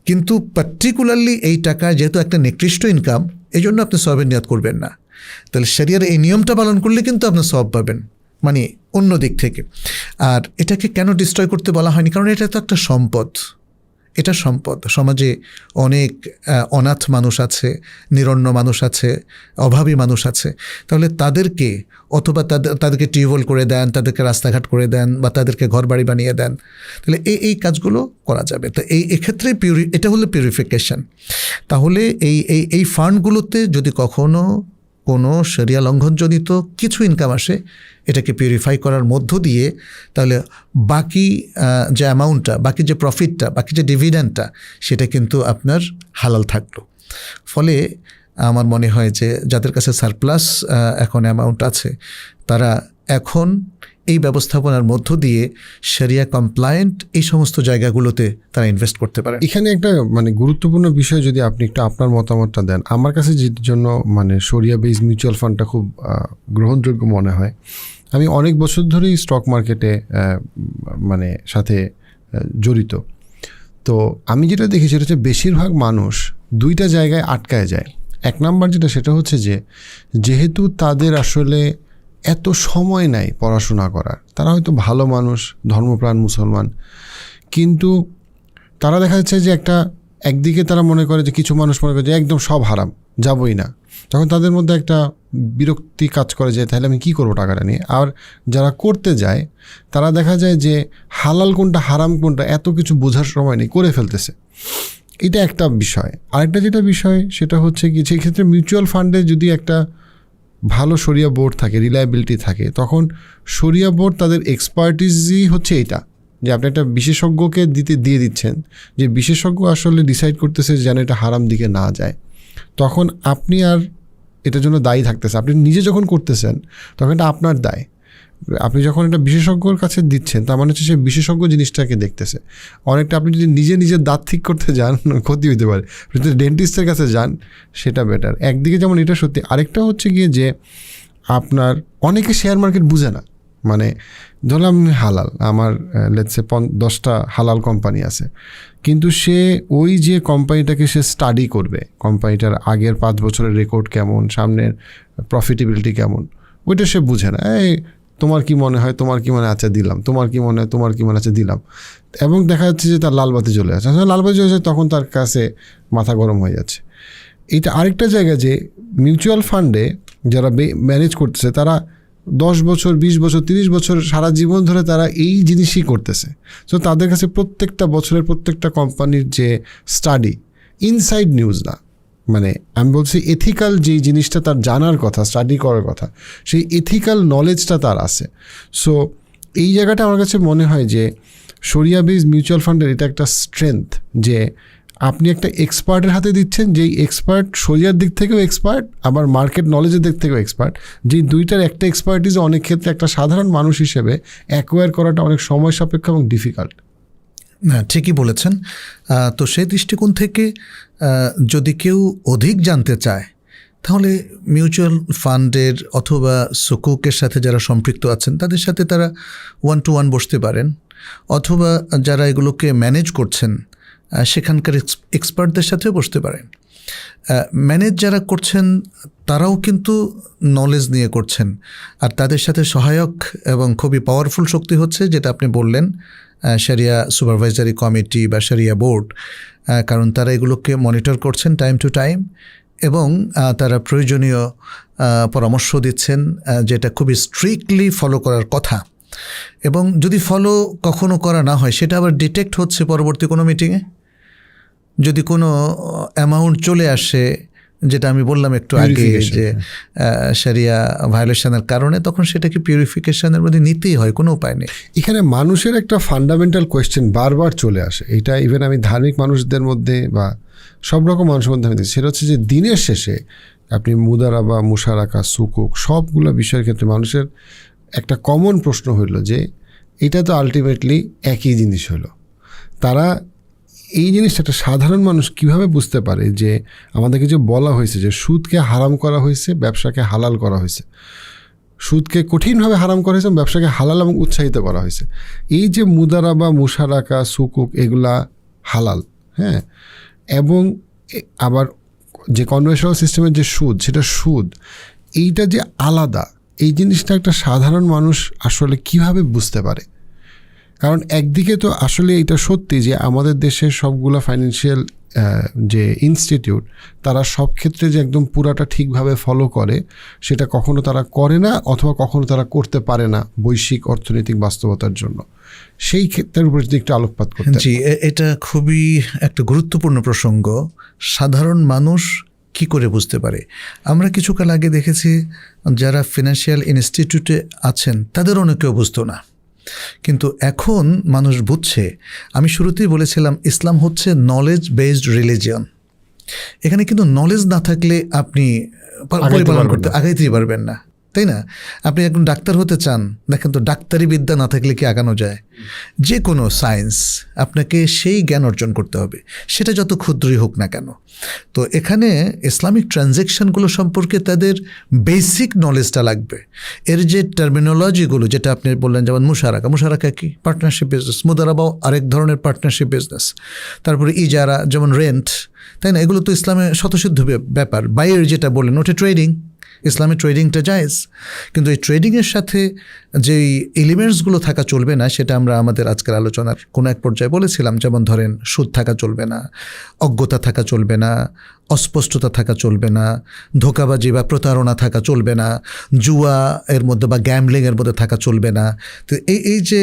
কিন্তু পার্টিকুলারলি এই টাকা যেহেতু একটা নিকৃষ্ট ইনকাম, এই জন্য আপনি সওয়াবের নিয়ত করবেন না। তাহলে শরিয়ার এই নিয়মটা পালন করলে কিন্তু আপনি সওয়াব পাবেন, মানে অন্য দিক থেকে। আর এটাকে কেন ডিস্ট্রয় করতে বলা হয়নি? কারণ এটা তো একটা সম্পদ, এটা সম্পদ। সমাজে অনেক অনাথ মানুষ আছে, নিরন্ন মানুষ আছে, অভাবী মানুষ আছে। তাহলে তাদেরকে অথবা তাদেরকে টিউবওয়েল করে দেন, তাদেরকে রাস্তাঘাট করে দেন, বা তাদেরকে ঘরবাড়ি বানিয়ে দেন। তাহলে এই কাজগুলো করা যাবে। তো এক্ষেত্রে এটা হলো পিউরিফিকেশন। তাহলে এই ফান্ডগুলোতে যদি কখনো কোনো শরিয়া লঙ্ঘনজনিত কিছু ইনকাম আসে, এটাকে পিউরিফাই করার মধ্য দিয়ে তাহলে বাকি যে অ্যামাউন্টটা, বাকি যে প্রফিটটা, বাকি যে ডিভিডেন্ডটা, সেটা কিন্তু আপনার হালাল থাকলো। ফলে আমার মনে হয় যে যাদের কাছে সারপ্লাস এখন অ্যামাউন্ট আছে, তারা এখন এই ব্যবস্থাপনার মধ্য দিয়ে শরিয়া কমপ্লায়েন্ট এই সমস্ত জায়গাগুলোতে তারা ইনভেস্ট করতে পারে। এখানে একটা মানে গুরুত্বপূর্ণ বিষয় যদি আপনি একটু আপনার মতামতটা দেন। আমার কাছে যে জন্য মানে শরিয়া বেস মিউচুয়াল ফান্ডটা খুব গ্রহণযোগ্য মনে হয়, আমি অনেক বছর ধরেই স্টক মার্কেটে মানে সাথে জড়িত। তো আমি যেটা দেখি সেটা হচ্ছে বেশিরভাগ মানুষ দুইটা জায়গায় আটকায় যায়। এক নাম্বার যেটা, সেটা হচ্ছে যে যেহেতু তাদের আসলে এত সময় নাই পড়াশোনা করার, তারা হয়তো ভালো মানুষ, ধর্মপ্রাণ মুসলমান, কিন্তু তারা দেখা যাচ্ছে যে একদিকে তারা মনে করে যে কিছু মানুষ মনে করে যে একদম সব হারাম, যাবই না। তখন তাদের মধ্যে একটা বিরক্তি কাজ করে যে তাহলে আমি কী করবো টাকাটা নিয়ে। আর যারা করতে যায় তারা দেখা যায় যে হালাল কোনটা হারাম কোনটা এত কিছু বোঝার সময় নেই, করে ফেলতেছে। এটা একটা বিষয়। আরেকটা যেটা বিষয় সেটা হচ্ছে কি, সেই ক্ষেত্রে মিউচুয়াল ফান্ডে যদি একটা ভালো শরিয়া বোর্ড থাকে, রিলায়েবিলিটি থাকে, তখন শরিয়া বোর্ড তাদের এক্সপার্টিসই হচ্ছে এইটা, যে আপনি একটা বিশেষজ্ঞকে দিয়ে দিচ্ছেন, যে বিশেষজ্ঞ আসলে ডিসাইড করতেছে যেন এটা হারাম দিকে না যায়। তখন আপনি আর এটার জন্য দায়ী থাকতেছে। আপনি নিজে যখন করতেছেন তখন এটা আপনার দায়। আপনি যখন একটা বিশেষজ্ঞর কাছে দিচ্ছেন, তার মানে হচ্ছে সে বিশেষজ্ঞ জিনিসটাকে দেখতেছে। অনেকটা আপনি যদি নিজের দাঁত ঠিক করতে যান, ক্ষতি হতে পারে। আপনি যদি ডেন্টিস্টের কাছে যান, সেটা বেটার। একদিকে যেমন এটা সত্যি, আরেকটা হচ্ছে গিয়ে যে আপনার অনেকে শেয়ার মার্কেট বুঝে না। মানে ধরলাম হালাল, আমার লেটসে 10টা হালাল কোম্পানি আছে, কিন্তু সে ওই যে কোম্পানিটাকে সে স্টাডি করবে, কোম্পানিটার আগের 5 বছরের রেকর্ড কেমন, সামনের প্রফিটেবিলিটি কেমন, ওইটা সে বুঝে না। তোমার কি মনে হয়, তোমার কি মনে হয়, আচ্ছা দিলাম, তোমার কি মনে হয়, তোমার কি মনে আছে, দিলাম। এবং দেখা যাচ্ছে যে তার লালবাতি চলে আসে। লালবাতি চলে আসে, তখন তার কাছে মাথা গরম হয়ে যাচ্ছে। এইটা আরেকটা জায়গা যে মিউচুয়াল ফান্ডে যারা ম্যানেজ করতেছে, তারা 10 বছর, 20 বছর, 30 বছর, সারা জীবন ধরে তারা এই জিনিসই করতেছে। তো তাদের কাছে প্রত্যেকটা বছরের প্রত্যেকটা কোম্পানির যে স্টাডি, ইনসাইড নিউজ না, মানে আমি বলছি এথিক্যাল যেই জিনিসটা তার জানার কথা, স্টাডি করার কথা, সেই এথিক্যাল নলেজটা তার আছে। সো এই জায়গাটা আমার কাছে মনে হয় যে শরিয়া বেস মিউচুয়াল ফান্ডের এটা একটা স্ট্রেংথ, যে আপনি একটা এক্সপার্টের হাতে দিচ্ছেন, যেই এক্সপার্ট শরিয়ার দিক থেকেও এক্সপার্ট, আবার মার্কেট নলেজের দিক থেকেও এক্সপার্ট। যেই দুইটার একটা এক্সপার্টিস অনেক ক্ষেত্রে একটা সাধারণ মানুষ হিসেবে অ্যাকোয়ার করাটা অনেক সময় সাপেক্ষ এবং ডিফিকাল্ট। না, ঠিকই বলেছেন। তো সেই দৃষ্টিকোণ থেকে যদি কেউ অধিক জানতে চায়, তাহলে মিউচুয়াল ফান্ডের অথবা সুকুকের সাথে যারা সম্পৃক্ত আছেন তাদের সাথে তারা 1-to-1 বসতে পারেন, অথবা যারা এগুলোকে ম্যানেজ করছেন সেখানকার এক্সপার্টদের সাথেও বসতে পারেন। ম্যানেজ যারা করছেন তারাও কিন্তু নলেজ নিয়ে করছেন, আর তাদের সাথে সহায়ক এবং খুবই পাওয়ারফুল শক্তি হচ্ছে যেটা আপনি বললেন, শরিয়া সুপারভাইজারি কমিটি বা শরিয়া বোর্ড। কারণ তারা এগুলোকে মনিটর করছেন টাইম টু টাইম, এবং তারা প্রয়োজনীয় পরামর্শ দিচ্ছেন যেটা খুবই স্ট্রিক্টলি ফলো করার কথা। এবং যদি ফলো কখনো করা না হয়, সেটা আবার ডিটেক্ট হচ্ছে পরবর্তী কোনো মিটিংয়ে। যদি কোনো অ্যামাউন্ট চলে আসে, যেটা আমি বললাম একটু আগে যে শরিয়া ভায়োলেশনের কারণে, তখন সেটাকে পিউরিফিকেশনের মধ্যে নিতেই হয়, কোনো উপায় নেই। এখানে মানুষের একটা ফান্ডামেন্টাল কোয়েশ্চেন বারবার চলে আসে, এটা ইভেন আমি ধার্মিক মানুষদের মধ্যে বা সব রকম মানুষের মধ্যে আমি দেখি। সেটা হচ্ছে যে দিনের শেষে আপনি মুদারাবা, মুশারাকা, সুকুক সবগুলো বিষয়ের ক্ষেত্রে মানুষের একটা কমন প্রশ্ন হইল যে এটা তো আলটিমেটলি একই জিনিস হলো। তারা এই জিনিসটা একটা সাধারণ মানুষ কিভাবে বুঝতে পারে যে আমাদেরকে যে বলা হয়েছে যে সুদকে হারাম করা হয়েছে, ব্যবসাকে হালাল করা হয়েছে, সুদকে কঠিনভাবে হারাম করা হয়েছে, ব্যবসাকে হালাল এবং উৎসাহিত করা হয়েছে। এই যে মুদারাবা, মুশারাকা, সুকুক এগুলা হালাল, হ্যাঁ, এবং আবার যে কনভেনশনাল সিস্টেমের যে সুদ, সেটা সুদ, এইটা যে আলাদা, এই জিনিসটা একটা সাধারণ মানুষ আসলে কিভাবে বুঝতে পারে? কারণ একদিকে তো আসলে এটা সত্যি যে আমাদের দেশের সবগুলো ফাইন্যান্সিয়াল যে ইনস্টিটিউট তারা সব ক্ষেত্রে যে একদম পুরাটা ঠিকভাবে ফলো করে সেটা কখনো তারা করে না, অথবা কখনো তারা করতে পারে না বৈশ্বিক অর্থনৈতিক বাস্তবতার জন্য। সেই ক্ষেত্রের উপর যদি একটু আলোকপাত করতে। জি, এটা খুবই একটা গুরুত্বপূর্ণ প্রসঙ্গ। সাধারণ মানুষ কি করে বুঝতে পারে? আমরা কিছুকাল আগে দেখেছি যারা ফিনান্সিয়াল ইনস্টিটিউটে আছেন তাদের অনেকেও বুঝতো না, কিন্তু এখন মানুষ বুঝছে। আমি শুরুতেই বলেছিলাম ইসলাম হচ্ছে নলেজ বেসড রিলিজিয়ন। এখানে কিন্তু নলেজ না থাকলে আপনি পরিপালন করতে আগাইতেই পারবেন না, তাই না? আপনি একজন ডাক্তার হতে চান, দেখেন তো ডাক্তারি বিদ্যা না থাকলে কি আগানো যায়? যে কোনো সায়েন্স আপনাকে সেই জ্ঞান অর্জন করতে হবে, সেটা যত ক্ষুদ্রই হোক না কেন। তো এখানে ইসলামিক ট্রানজ্যাকশনগুলো সম্পর্কে তাদের বেসিক নলেজটা লাগবে। এর যে টার্মিনোলজিগুলো যেটা আপনি বললেন, যেমন মুশারাকা কি? Partnership business. মুদারাবাও আরেক ধরনের পার্টনারশিপ বিজনেস। তারপরে ইজারা, যেমন রেন্ট, তাই না? এগুলো তো ইসলামে স্বতঃসিদ্ধ ব্যাপার। বাইরের যেটা বললেন ওটা ট্রেডিং, ইসলামে ট্রেডিংটা জায়েজ, কিন্তু এই ট্রেডিংয়ের সাথে যেই এলিমেন্টসগুলো থাকা চলবে না সেটা আমরা আমাদের আজকের আলোচনার কোনো এক পর্যায়ে বলেছিলাম। যেমন ধরেন সুদ থাকা চলবে না, অজ্ঞতা থাকা চলবে না, অস্পষ্টতা থাকা চলবে না, ধোঁকাবাজি বা প্রতারণা থাকা চলবে না, জুয়া এর মধ্যে বা গ্যাম্বলিংয়ের মধ্যে থাকা চলবে না। তো এই যে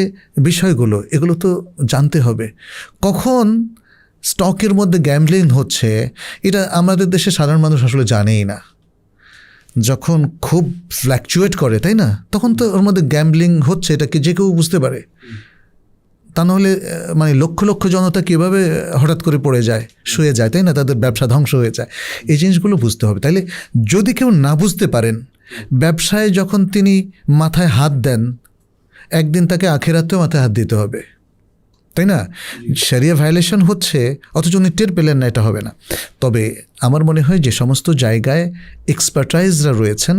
বিষয়গুলো, এগুলো তো জানতে হবে। কখন স্টকের মধ্যে গ্যাম্বলিং হচ্ছে এটা আমাদের দেশে সাধারণ মানুষ আসলে জানেই না। যখন খুব ফ্ল্যাকচুয়েট করে, তাই না, তখন তো ওর মধ্যে গ্যাম্বলিং হচ্ছে, এটা কি যে কেউ বুঝতে পারে? তা নাহলে মানে লক্ষ লক্ষ জনতা কীভাবে হঠাৎ করে পড়ে যায়, শুয়ে যায়, তাই না? তাদের ব্যবসা ধ্বংস হয়ে যায়। এই জিনিসগুলো বুঝতে হবে। তাইলে যদি কেউ না বুঝতে পারেন, ব্যবসায় যখন তিনি মাথায় হাত দেন, একদিন তাকে আখেরাতেও মাথায় হাত দিতে হবে, তাই না? শরিয়া ভায়োলেশন হচ্ছে অথচ উনি টের পেলেন না, এটা হবে না। তবে আমার মনে হয় যে সমস্ত জায়গায় এক্সপার্টাইজরা রয়েছেন,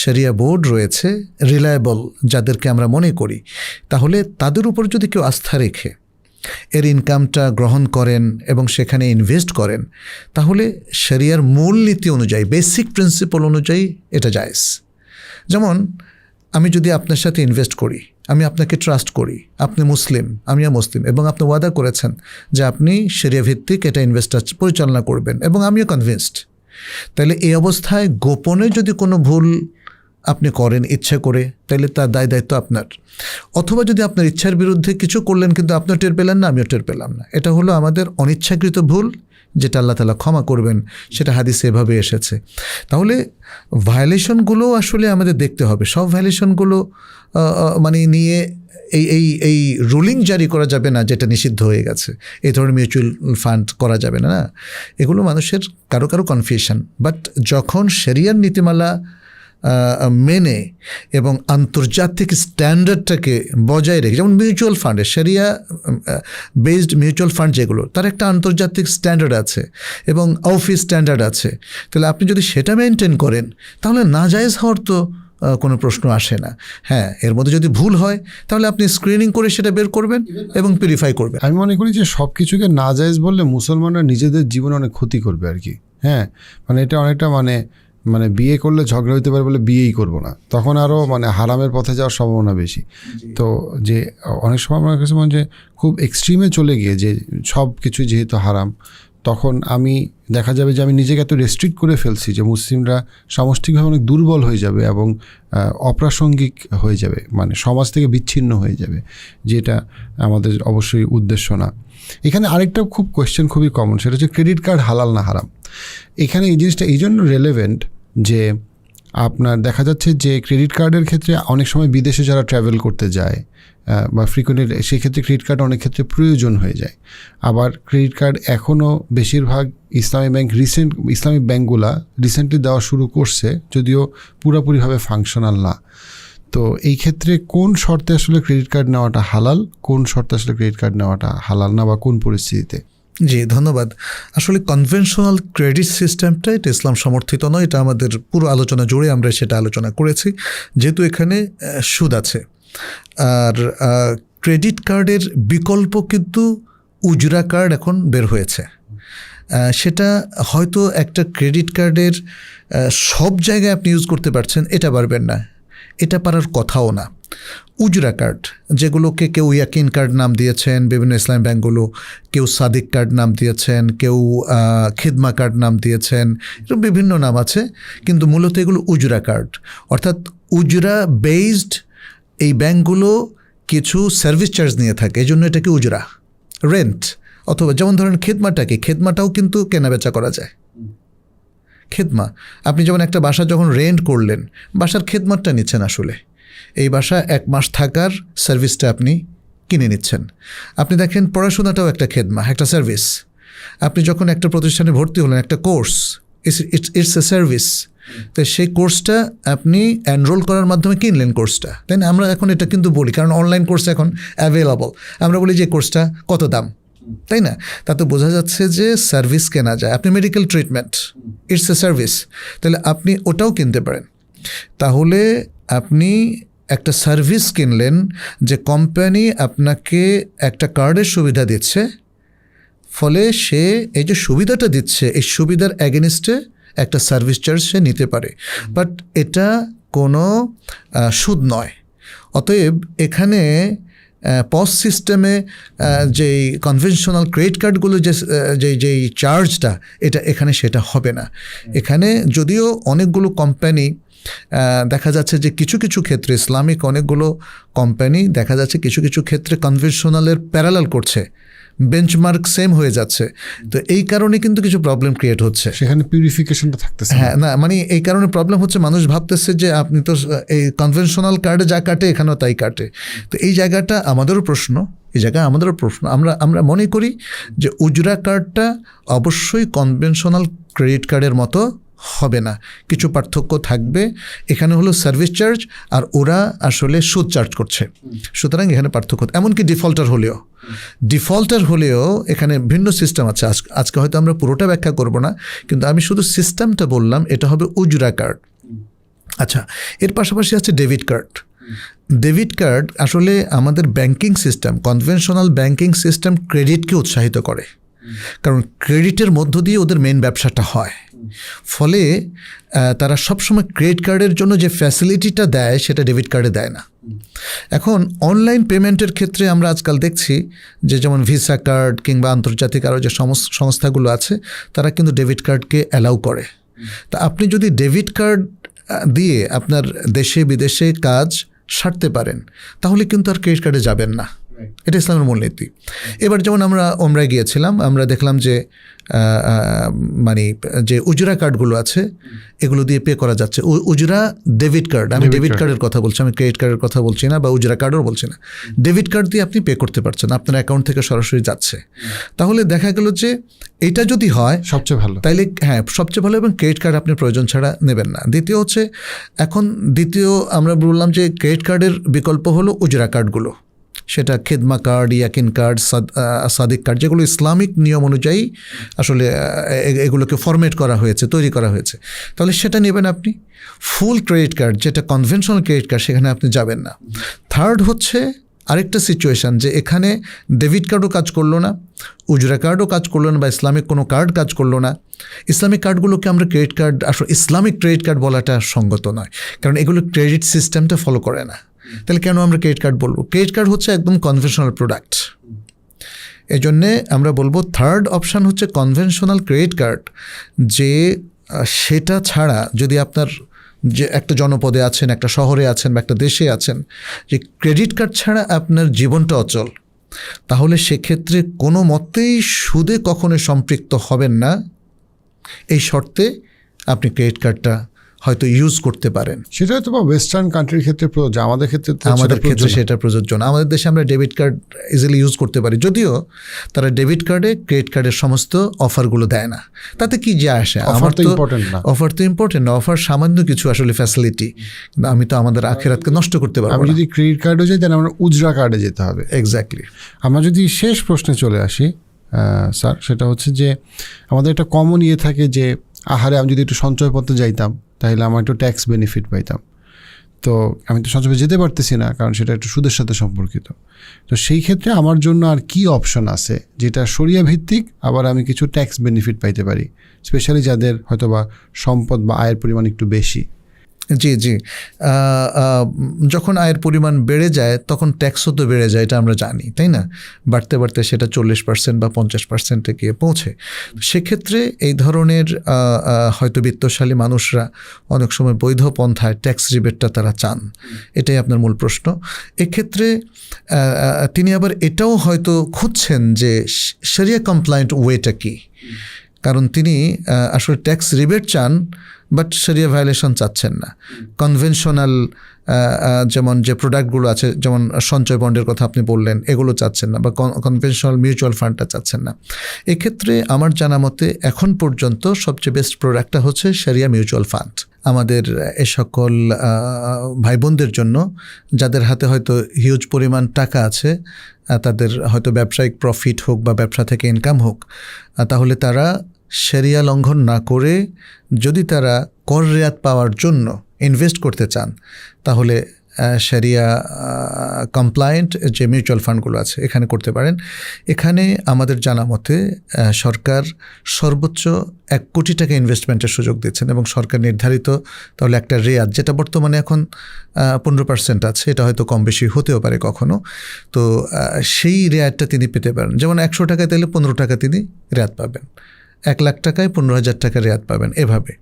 শরিয়া বোর্ড রয়েছে, রিলায়েবল যাদেরকে আমরা মনে করি, তাহলে তাদের উপর যদি কেউ আস্থা রেখে এর ইনকামটা গ্রহণ করেন এবং সেখানে ইনভেস্ট করেন, তাহলে শরিয়ার মূল নীতি অনুযায়ী, বেসিক প্রিন্সিপাল অনুযায়ী এটা জায়েজ। যেমন আমি যদি আপনার সাথে ইনভেস্ট করি, আমি আপনাকে ট্রাস্ট করি, আপনি মুসলিম, আমিও মুসলিম, এবং আপনি ওয়াদা করেছেন যে আপনি শরিয়া ভিত্তিক এটা ইনভেস্টটা পরিচালনা করবেন, এবং আমিও কনভিন্সড, তাহলে এই অবস্থায় গোপনে যদি কোনো ভুল আপনি করেন ইচ্ছা করে, তাহলে তার দায় দায়িত্ব আপনার। অথবা যদি আপনার ইচ্ছার বিরুদ্ধে কিছু করলেন কিন্তু আপনিও টের পেলেন না, আমিও টের পেলাম না, এটা হলো আমাদের অনিচ্ছাকৃত ভুল, যেটা আল্লাহ তাআলা ক্ষমা করবেন, সেটা হাদিসে এভাবে এসেছে। তাহলে ভায়োলেশনগুলো আসলে আমাদের দেখতে হবে। সব ভায়োলেশনগুলো মানে নিয়ে এই রুলিং জারি করা যাবে না যেটা নিষিদ্ধ হয়ে গেছে, এই ধরনের মিউচুয়াল ফান্ড করা যাবে না। এগুলো মানুষের কারো কারো কনফিউশন। বাট যখন শরিয়ার নীতিমালা মেনে এবং আন্তর্জাতিক স্ট্যান্ডার্ডটাকে বজায় রেখে, যেমন মিউচুয়াল ফান্ডে, শরিয়া বেসড মিউচুয়াল ফান্ড যেগুলো, তার একটা আন্তর্জাতিক স্ট্যান্ডার্ড আছে এবং অফিস স্ট্যান্ডার্ড আছে, তাহলে আপনি যদি সেটা মেনটেন করেন তাহলে নাজায়েজ হওয়ার তো কোনো প্রশ্ন আসে না। হ্যাঁ, এর মধ্যে যদি ভুল হয় তাহলে আপনি স্ক্রিনিং করে সেটা বের করবেন এবং পিউরিফাই করবেন। আমি মনে করি যে সব কিছুকে নাজায়েজ বললে মুসলমানরা নিজেদের জীবনে অনেক ক্ষতি করবে আর কি। হ্যাঁ, মানে এটা অনেকটা মানে বিয়ে করলে ঝগড়া হইতে পারে বলে বিয়েই করবো না, তখন আরও মানে হারামের পথে যাওয়ার সম্ভাবনা বেশি। তো যে অনেক সময় আমার কাছে মনে যে খুব এক্সট্রিমে চলে গিয়ে যে সব কিছু যেহেতু হারাম, তখন আমি দেখা যাবে যে আমি নিজেকে এত রেস্ট্রিক্ট করে ফেলছি যে মুসলিমরা সামষ্টিকভাবে অনেক দুর্বল হয়ে যাবে এবং অপ্রাসঙ্গিক হয়ে যাবে, মানে সমাজ থেকে বিচ্ছিন্ন হয়ে যাবে, যেটা আমাদের অবশ্যই উদ্দেশ্য না। এখানে আরেকটা খুব কোয়েশ্চেন খুবই কমন, সেটা হচ্ছে ক্রেডিট কার্ড হালাল না হারাম। এখানে এই জিনিসটা এই জন্য রেলেভেন্ট যে আপনার দেখা যাচ্ছে যে ক্রেডিট কার্ডের ক্ষেত্রে অনেক সময় বিদেশে যারা ট্রাভেল করতে যায় বা ফ্রিকোয়েন্টলি, সেক্ষেত্রে ক্রেডিট কার্ড অনেক ক্ষেত্রে প্রয়োজন হয়ে যায়। আবার ক্রেডিট কার্ড এখনও বেশিরভাগ ইসলামিক ব্যাঙ্কগুলা রিসেন্টলি দেওয়া শুরু করছে, যদিও পুরোপুরিভাবে ফাংশনাল না। তো এই ক্ষেত্রে কোন শর্তে আসলে ক্রেডিট কার্ড নেওয়াটা হালাল, কোন শর্তে আসলে ক্রেডিট কার্ড নেওয়াটা হালাল না, বা কোন পরিস্থিতিতে? জি, ধন্যবাদ। আসলে কনভেনশনাল ক্রেডিট সিস্টেমটা এটা ইসলাম সমর্থিত নয়, এটা আমাদের পুরো আলোচনা জুড়ে আমরা সেটা আলোচনা করেছি, যেহেতু এখানে সুদ আছে। আর ক্রেডিট কার্ডের বিকল্প কিন্তু উজরা কার্ড এখন বের হয়েছে। সেটা হয়তো একটা ক্রেডিট কার্ডের সব জায়গায় আপনি ইউজ করতে পারছেন, এটা পারবেন না, এটা পারার কথাও না। উজরা কার্ড, যেগুলোকে কেউ ইয়াকিন কার্ড নাম দিয়েছেন বিভিন্ন ইসলামী ব্যাংকগুলো, কেউ সাদিক কার্ড নাম দিয়েছেন, কেউ খিদমা কার্ড নাম দিয়েছেন, এরকম বিভিন্ন নাম আছে, কিন্তু মূলত এগুলো উজরা কার্ড। অর্থাৎ উজরা বেসড এই ব্যাংকগুলো কিছু সার্ভিস চার্জ নিয়ে থাকে, এই জন্য এটাকে উজরা রেন্ট। অথবা যেমন ধরেন খেদমাটাকে, খেদমাটাও কিন্তু কেনাবেচা করা যায়। খেদমা, আপনি যেমন একটা বাসা যখন রেন্ট করলেন, বাসার খেদমাটা নিচ্ছেন, আসলে এই বাসা 1 মাস থাকার সার্ভিসটা আপনি কিনে নিচ্ছেন। আপনি দেখেন পড়াশোনাটাও একটা খেদমা, একটা সার্ভিস। আপনি যখন একটা প্রতিষ্ঠানে ভর্তি হলেন, একটা কোর্স, ইটস এ সার্ভিস। তো সেই কোর্সটা আপনি এনরোল করার মাধ্যমে কিনলেন কোর্সটা, তাই না? আমরা এখন এটা কিন্তু বলি, কারণ অনলাইন কোর্স এখন অ্যাভেলেবল, আমরা বলি যে কোর্সটা কত দাম, তাই না? তাতে বোঝা যাচ্ছে যে সার্ভিস কেনা যায়। আপনি medical treatment, it's a service, তাহলে আপনি ওটাও কিনতে পারেন। তাহলে আপনি একটা সার্ভিস কিনলেন, যে কোম্পানি আপনাকে একটা কার্ডের সুবিধা দিচ্ছে, ফলে সে এই যে সুবিধাটা দিচ্ছে, এই সুবিধার অ্যাগেনিস্টে একটা সার্ভিস চার্জ সে নিতে পারে, বাট এটা কোনো সুদ নয়। অতএব এখানে পস সিস্টেমে যেই কনভেনশনাল ক্রেডিট কার্ডগুলো যেই চার্জটা, এটা এখানে সেটা হবে না। এখানে যদিও অনেকগুলো কোম্পানি দেখা যাচ্ছে যে কিছু কিছু ক্ষেত্রে ইসলামিক অনেকগুলো কোম্পানি দেখা যাচ্ছে কিছু কিছু ক্ষেত্রে কনভেনশনালের প্যারালাল করছে, বেঞ্চমার্ক সেম হয়ে যাচ্ছে। তো এই কারণে কিন্তু কিছু প্রবলেম ক্রিয়েট হচ্ছে, সেখানে পিউরিফিকেশনটা থাকতেছে। হ্যাঁ, না মানে এই কারণে প্রবলেম হচ্ছে, মানুষ ভাবতেছে যে আপনি তো এই কনভেনশনাল কার্ডে যা কাটে এখানেও তাই কাটে। তো এই জায়গাটা আমাদেরও প্রশ্ন, এই জায়গায় আমাদেরও প্রশ্ন। আমরা মনে করি যে উজরা কার্ডটা অবশ্যই কনভেনশনাল ক্রেডিট কার্ডের মতো হবে না, কিছু পার্থক্য থাকবে। এখানে হলো সার্ভিস চার্জ, আর ওরা আসলে সুদ চার্জ করছে, সুতরাং এখানে পার্থক্য। এমনকি ডিফল্টার হলেও এখানে ভিন্ন সিস্টেম আছে। আজকে হয়তো আমরা পুরোটা ব্যাখ্যা করব না, কিন্তু আমি শুধু সিস্টেমটা বললাম, এটা হবে উজরা কার্ড। আচ্ছা, এর পাশাপাশি আছে ডেবিট কার্ড। ডেবিট কার্ড আসলে আমাদের banking system, conventional banking system ক্রেডিটকে উৎসাহিত করে, কারণ ক্রেডিটের মধ্য দিয়ে ওদের মেন ব্যবসাটা হয়। ফলে তারা সবসময় ক্রেডিট কার্ডের জন্য যে ফ্যাসিলিটিটা দেয় সেটা ডেবিট কার্ডে দেয় না। এখন অনলাইন পেমেন্টের ক্ষেত্রে আমরা আজকাল দেখছি যে যেমন ভিসা কার্ড কিংবা আন্তর্জাতিক আরও যে সংস্থাগুলো আছে, তারা কিন্তু ডেবিট কার্ডকে অ্যালাউ করে। তা আপনি যদি ডেবিট কার্ড দিয়ে আপনার দেশে বিদেশে কাজ সারতে পারেন, তাহলে কিন্তু আর ক্রেডিট কার্ডে যাবেন না। এটা ইসলামের মূলনীতি। এবার যেমন আমরা ওমরায় গিয়েছিলাম, আমরা দেখলাম যে মানে যে উজরা কার্ডগুলো আছে এগুলো দিয়ে পে করা যাচ্ছে। উজরা ডেবিট কার্ড, আমি ডেবিট কার্ডের কথা বলছি, আমি ক্রেডিট কার্ডের কথা বলছি না, বা উজরা কার্ডও বলছি না। ডেবিট কার্ড দিয়ে আপনি পে করতে পারছেন, আপনার অ্যাকাউন্ট থেকে সরাসরি যাচ্ছে। তাহলে দেখা গেল যে এটা যদি হয় সবচেয়ে ভালো, তাইলে হ্যাঁ সবচেয়ে ভালো, এবং ক্রেডিট কার্ড আপনি প্রয়োজন ছাড়া নেবেন না। দ্বিতীয় হচ্ছে, দ্বিতীয় আমরা বললাম যে ক্রেডিট কার্ডের বিকল্প হলো উজরা কার্ডগুলো, সেটা খেদমা কার্ড, ইয়াকিন কার্ড, সাদিক কার্ড, যেগুলো ইসলামিক নিয়ম অনুযায়ী আসলে এগুলোকে ফরম্যাট করা হয়েছে, তৈরি করা হয়েছে। তাহলে সেটা নেবেন আপনি। ফুল ক্রেডিট কার্ড, যেটা কনভেনশনাল ক্রেডিট কার্ড, সেখানে আপনি যাবেন না। থার্ড হচ্ছে আরেকটা সিচুয়েশান, যে এখানে ডেবিট কার্ডও কাজ করলো না, উজরা কার্ডও কাজ করলো না, বা ইসলামিক কোনো কার্ড কাজ করলো না। ইসলামিক কার্ডগুলোকে আমরা ক্রেডিট কার্ড, আসলে ইসলামিক ক্রেডিট কার্ড বলাটা সঙ্গত নয়, কারণ এগুলো ক্রেডিট সিস্টেমটা ফলো করে না। তাহলে কেন আমরা ক্রেডিট কার্ড বলবো? ক্রেডিট কার্ড হচ্ছে একদম কনভেনশনাল প্রোডাক্ট। এই জন্যে আমরা বলবো থার্ড অপশান হচ্ছে কনভেনশনাল ক্রেডিট কার্ড, যে সেটা ছাড়া যদি আপনার যে একটা জনপদে আছেন, একটা শহরে আছেন, বা একটা দেশে আছেন, যে ক্রেডিট কার্ড ছাড়া আপনার জীবনটা অচল, তাহলে সেক্ষেত্রে কোনো মতেই সুদে কখনো সম্পৃক্ত হবেন না। এই শর্তে আপনি ক্রেডিট কার্ডটা হয়তো ইউজ করতে পারেন। সেটা হয়তো বা ওয়েস্টার্ন কান্ট্রির ক্ষেত্রে প্রযোজ্য, আমাদের ক্ষেত্রে সেটা প্রযোজ্য না। আমাদের দেশে আমরা ডেবিট কার্ড ইজিলি ইউজ করতে পারি, যদিও তারা ডেবিট কার্ডে ক্রেডিট কার্ডের সমস্ত অফারগুলো দেয় না। তাতে কি যায় আসে? অফার তো ইম্পর্টেন্ট না, অফার সামান্য কিছু আসলে ফ্যাসিলিটি, আমি তো আমাদের আখেরাতকে নষ্ট করতে পারবো। আমি যদি ক্রেডিট কার্ডে যাই, তাহলে আমরা উজরা কার্ডে যেতে হবে। এক্স্যাক্টলি। আমরা যদি শেষ প্রশ্নে চলে আসি স্যার, সেটা হচ্ছে যে আমাদের একটা কমন ইয়ে থাকে যে আহারে আমি যদি একটু সঞ্চয়পত্রে যাইতাম তাহলে আমার একটু ট্যাক্স বেনিফিট পাইতাম। তো আমি তো সঞ্চয় যেতে পারতেছি না, কারণ সেটা একটু সুদের সাথে সম্পর্কিত। তো সেই ক্ষেত্রে আমার জন্য আর কি অপশন আছে যেটা শরিয়া ভিত্তিক, আবার আমি কিছু ট্যাক্স বেনিফিট পাইতে পারি, স্পেশালি যাদের হয়তো বা সম্পদ বা আয়ের পরিমাণ একটু বেশি? জি জি যখন আয়ের পরিমাণ বেড়ে যায় তখন ট্যাক্সও তো বেড়ে যায়, এটা আমরা জানি, তাই না? বাড়তে বাড়তে সেটা 40% বা 50%-এ গিয়ে পৌঁছে। সেক্ষেত্রে এই ধরনের হয়তো বিত্তশালী মানুষরা অনেক সময় বৈধ পন্থায় ট্যাক্স রিবেটটা তারা চান, এটাই আপনার মূল প্রশ্ন। এক্ষেত্রে তিনি আবার এটাও হয়তো খুঁজছেন যে শরিয়া কমপ্লায়েন্ট ওয়েটা কী, কারণ তিনি আসলে ট্যাক্স রিবেট চান বাট শরিয়া ভায়োলেশন চাচ্ছেন না। কনভেনশনাল যেমন যে প্রোডাক্টগুলো আছে, যেমন সঞ্চয় বন্ডের কথা আপনি বললেন, এগুলো চাচ্ছেন না, বা কনভেনশনাল মিউচুয়াল ফান্ডটা চাচ্ছেন না। এক্ষেত্রে আমার জানা মতে এখন পর্যন্ত সবচেয়ে বেস্ট প্রোডাক্টটা হচ্ছে শরিয়া মিউচুয়াল ফান্ড। আমাদের এ সকল ভাই বোনদের জন্য যাদের হাতে হয়তো হিউজ পরিমাণ টাকা আছে, তাদের হয়তো ব্যবসায়িক প্রফিট হোক বা ব্যবসা থেকে ইনকাম হোক, তাহলে তারা শরিয়া লঙ্ঘন না করে যদি তারা কর রেয়াত পাওয়ার জন্য ইনভেস্ট করতে চান, তাহলে শরিয়া কমপ্লায়েন্ট যে মিউচুয়াল ফান্ডগুলো আছে এখানে করতে পারেন। এখানে আমাদের জানা মতে সরকার সর্বোচ্চ 1 কোটি টাকা ইনভেস্টমেন্টের সুযোগ দিচ্ছেন, এবং সরকার নির্ধারিত তাহলে একটা রেয়াত, যেটা বর্তমানে এখন 15% আছে, এটা হয়তো কম বেশি হতেও পারে কখনো, তো সেই রেয়াতটা তিনি পেতে পারেন। যেমন 100 টাকায় তাহলে 15 টাকা তিনি রেয়াত পাবেন, 1 লাখ টাকায় 15,000 টাকা রেয়াত পাবেন, এভাবে।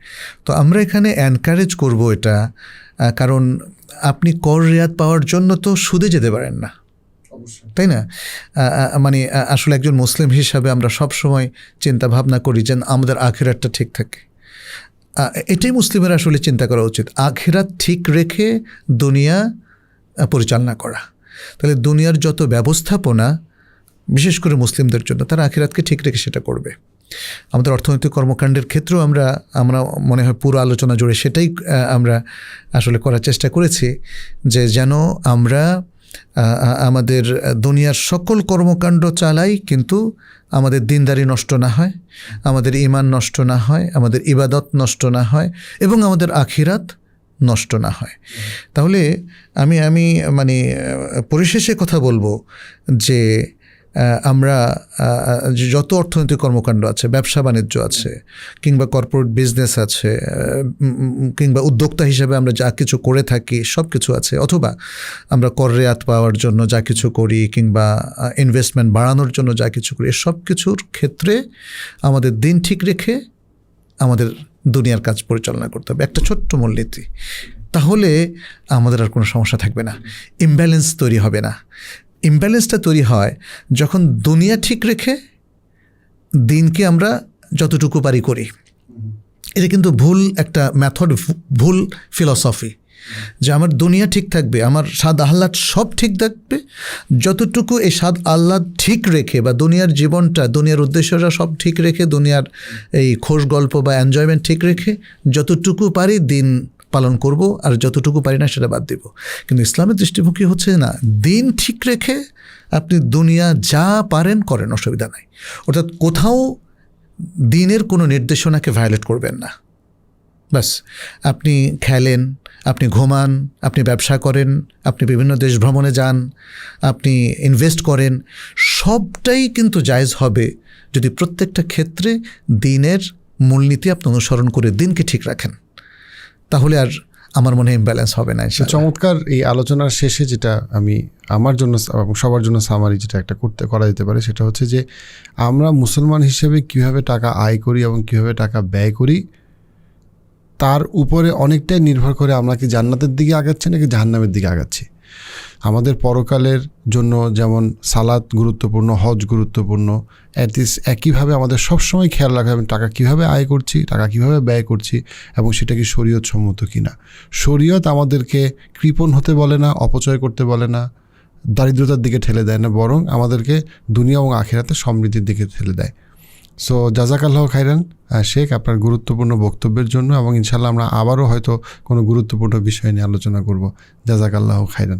তো আমরা এখানে এনকারেজ করব এটা, কারণ আপনি কর রেয়াত পাওয়ার জন্য তো সুদে যেতে পারেন না, তাই না? মানে আসলে একজন মুসলিম হিসাবে আমরা সব সময় চিন্তা ভাবনা করি যে আমাদের আখিরাতটা ঠিক থাকে। এটাই মুসলিমের আসলে চিন্তা করা উচিত, আখিরাত ঠিক রেখে দুনিয়া পরিচালনা করা। তাহলে দুনিয়ার যত ব্যবস্থাপনা, বিশেষ করে মুসলিমদের জন্য, তারা আখিরাতকে ঠিক রেখে সেটা করবে। আমাদের অর্থনৈতিক কর্মকাণ্ডের ক্ষেত্রেও আমরা মনে হয় পুরো আলোচনা জুড়ে সেটাই আমরা আসলে করার চেষ্টা করেছি, যে যেন আমরা আমাদের দুনিয়ার সকল কর্মকাণ্ড চালাই, কিন্তু আমাদের দিনদারি নষ্ট না হয়, আমাদের ঈমান নষ্ট না হয়, আমাদের ইবাদত নষ্ট না হয়, এবং আমাদের আখিরাত নষ্ট না হয়। তাহলে আমি মানে পরিশেষে কথা বলবো যে আমরা যত অর্থনৈতিক কর্মকাণ্ড আছে, ব্যবসা বাণিজ্য আছে, কিংবা কর্পোরেট বিজনেস আছে, কিংবা উদ্যোক্তা হিসেবে আমরা যা কিছু করে থাকি সব কিছু আছে, অথবা আমরা কর রেয়াত পাওয়ার জন্য যা কিছু করি, কিংবা ইনভেস্টমেন্ট বাড়ানোর জন্য যা কিছু করি, সব কিছুর ক্ষেত্রে আমাদের দিন ঠিক রেখে আমাদের দুনিয়ার কাজ পরিচালনা করতে হবে, একটা ছোট্ট মূলনীতি। তাহলে আমাদের আর কোনো সমস্যা থাকবে না, ইমব্যালেন্স তৈরি হবে না। ইমব্যালেন্সটা তৈরি হয় যখন দুনিয়া ঠিক রেখে দিনকে আমরা যতটুকু পারি করি। এটা কিন্তু ভুল একটা মেথড, ভুল ফিলসফি, যে আমার দুনিয়া ঠিক থাকবে, আমার স্বাদ আহ্লাদ সব ঠিক থাকবে, যতটুকু এই স্বাদ আহ্লাদ ঠিক রেখে, বা দুনিয়ার জীবনটা, দুনিয়ার উদ্দেশ্যটা সব ঠিক রেখে, দুনিয়ার এই খোশ গল্প বা এনজয়মেন্ট ঠিক রেখে যতটুকু পারি দিন পালন করব, আর যতটুকু পারি না সেটা বাদ দিব। কিন্তু ইসলামের দৃষ্টিভঙ্গি হচ্ছে না, দিন ঠিক রেখে আপনি দুনিয়া যা পারেন করেন, অসুবিধা নাই। অর্থাৎ কোথাও দিনের কোনো নির্দেশনাকে ভায়োলেট করবেন না। ব্যাস, আপনি খেলেন, আপনি ঘুমান, আপনি ব্যবসা করেন, আপনি বিভিন্ন দেশ ভ্রমণে যান, আপনি ইনভেস্ট করেন, সবটাই কিন্তু জায়েজ হবে যদি প্রত্যেকটা ক্ষেত্রে দিনের মূলনীতি আপনি অনুসরণ করে দিনকে ঠিক রাখেন। তাহলে আর আমার মনে হয় ইমব্যালেন্স হবে না। চমৎকার এই আলোচনার শেষে যেটা আমি আমার জন্য এবং সবার জন্য সামারি যেটা একটা করা যেতে পারে, সেটা হচ্ছে যে আমরা মুসলমান হিসেবে কীভাবে টাকা আয় করি এবং কীভাবে টাকা ব্যয় করি, তার উপরে অনেকটাই নির্ভর করে আমরা কি জান্নাতের দিকে আগাচ্ছি নাকি জাহান্নামের দিকে আগাচ্ছি। আমাদের পরকালের জন্য যেমন সালাত গুরুত্বপূর্ণ, হজ গুরুত্বপূর্ণ, একইভাবে আমাদের সবসময় খেয়াল রাখা আমি টাকা কীভাবে আয় করছি, টাকা কীভাবে ব্যয় করছি, এবং সেটা কি শরীয়ত সম্মত কি না। শরীয়ত আমাদেরকে কৃপণ হতে বলে না, অপচয় করতে বলে না, দারিদ্রতার দিকে ঠেলে দেয় না, বরং আমাদেরকে দুনিয়া এবং আখিরাতে সমৃদ্ধির দিকে ঠেলে দেয়। সো জাযাকাল্লাহু খাইরান শেখ, আপনার গুরুত্বপূর্ণ বক্তব্যের জন্য, এবং ইনশাল্লাহ আমরা আবারও হয়তো কোনো গুরুত্বপূর্ণ বিষয় নিয়ে আলোচনা করব। জাযাকাল্লাহু খাইরান।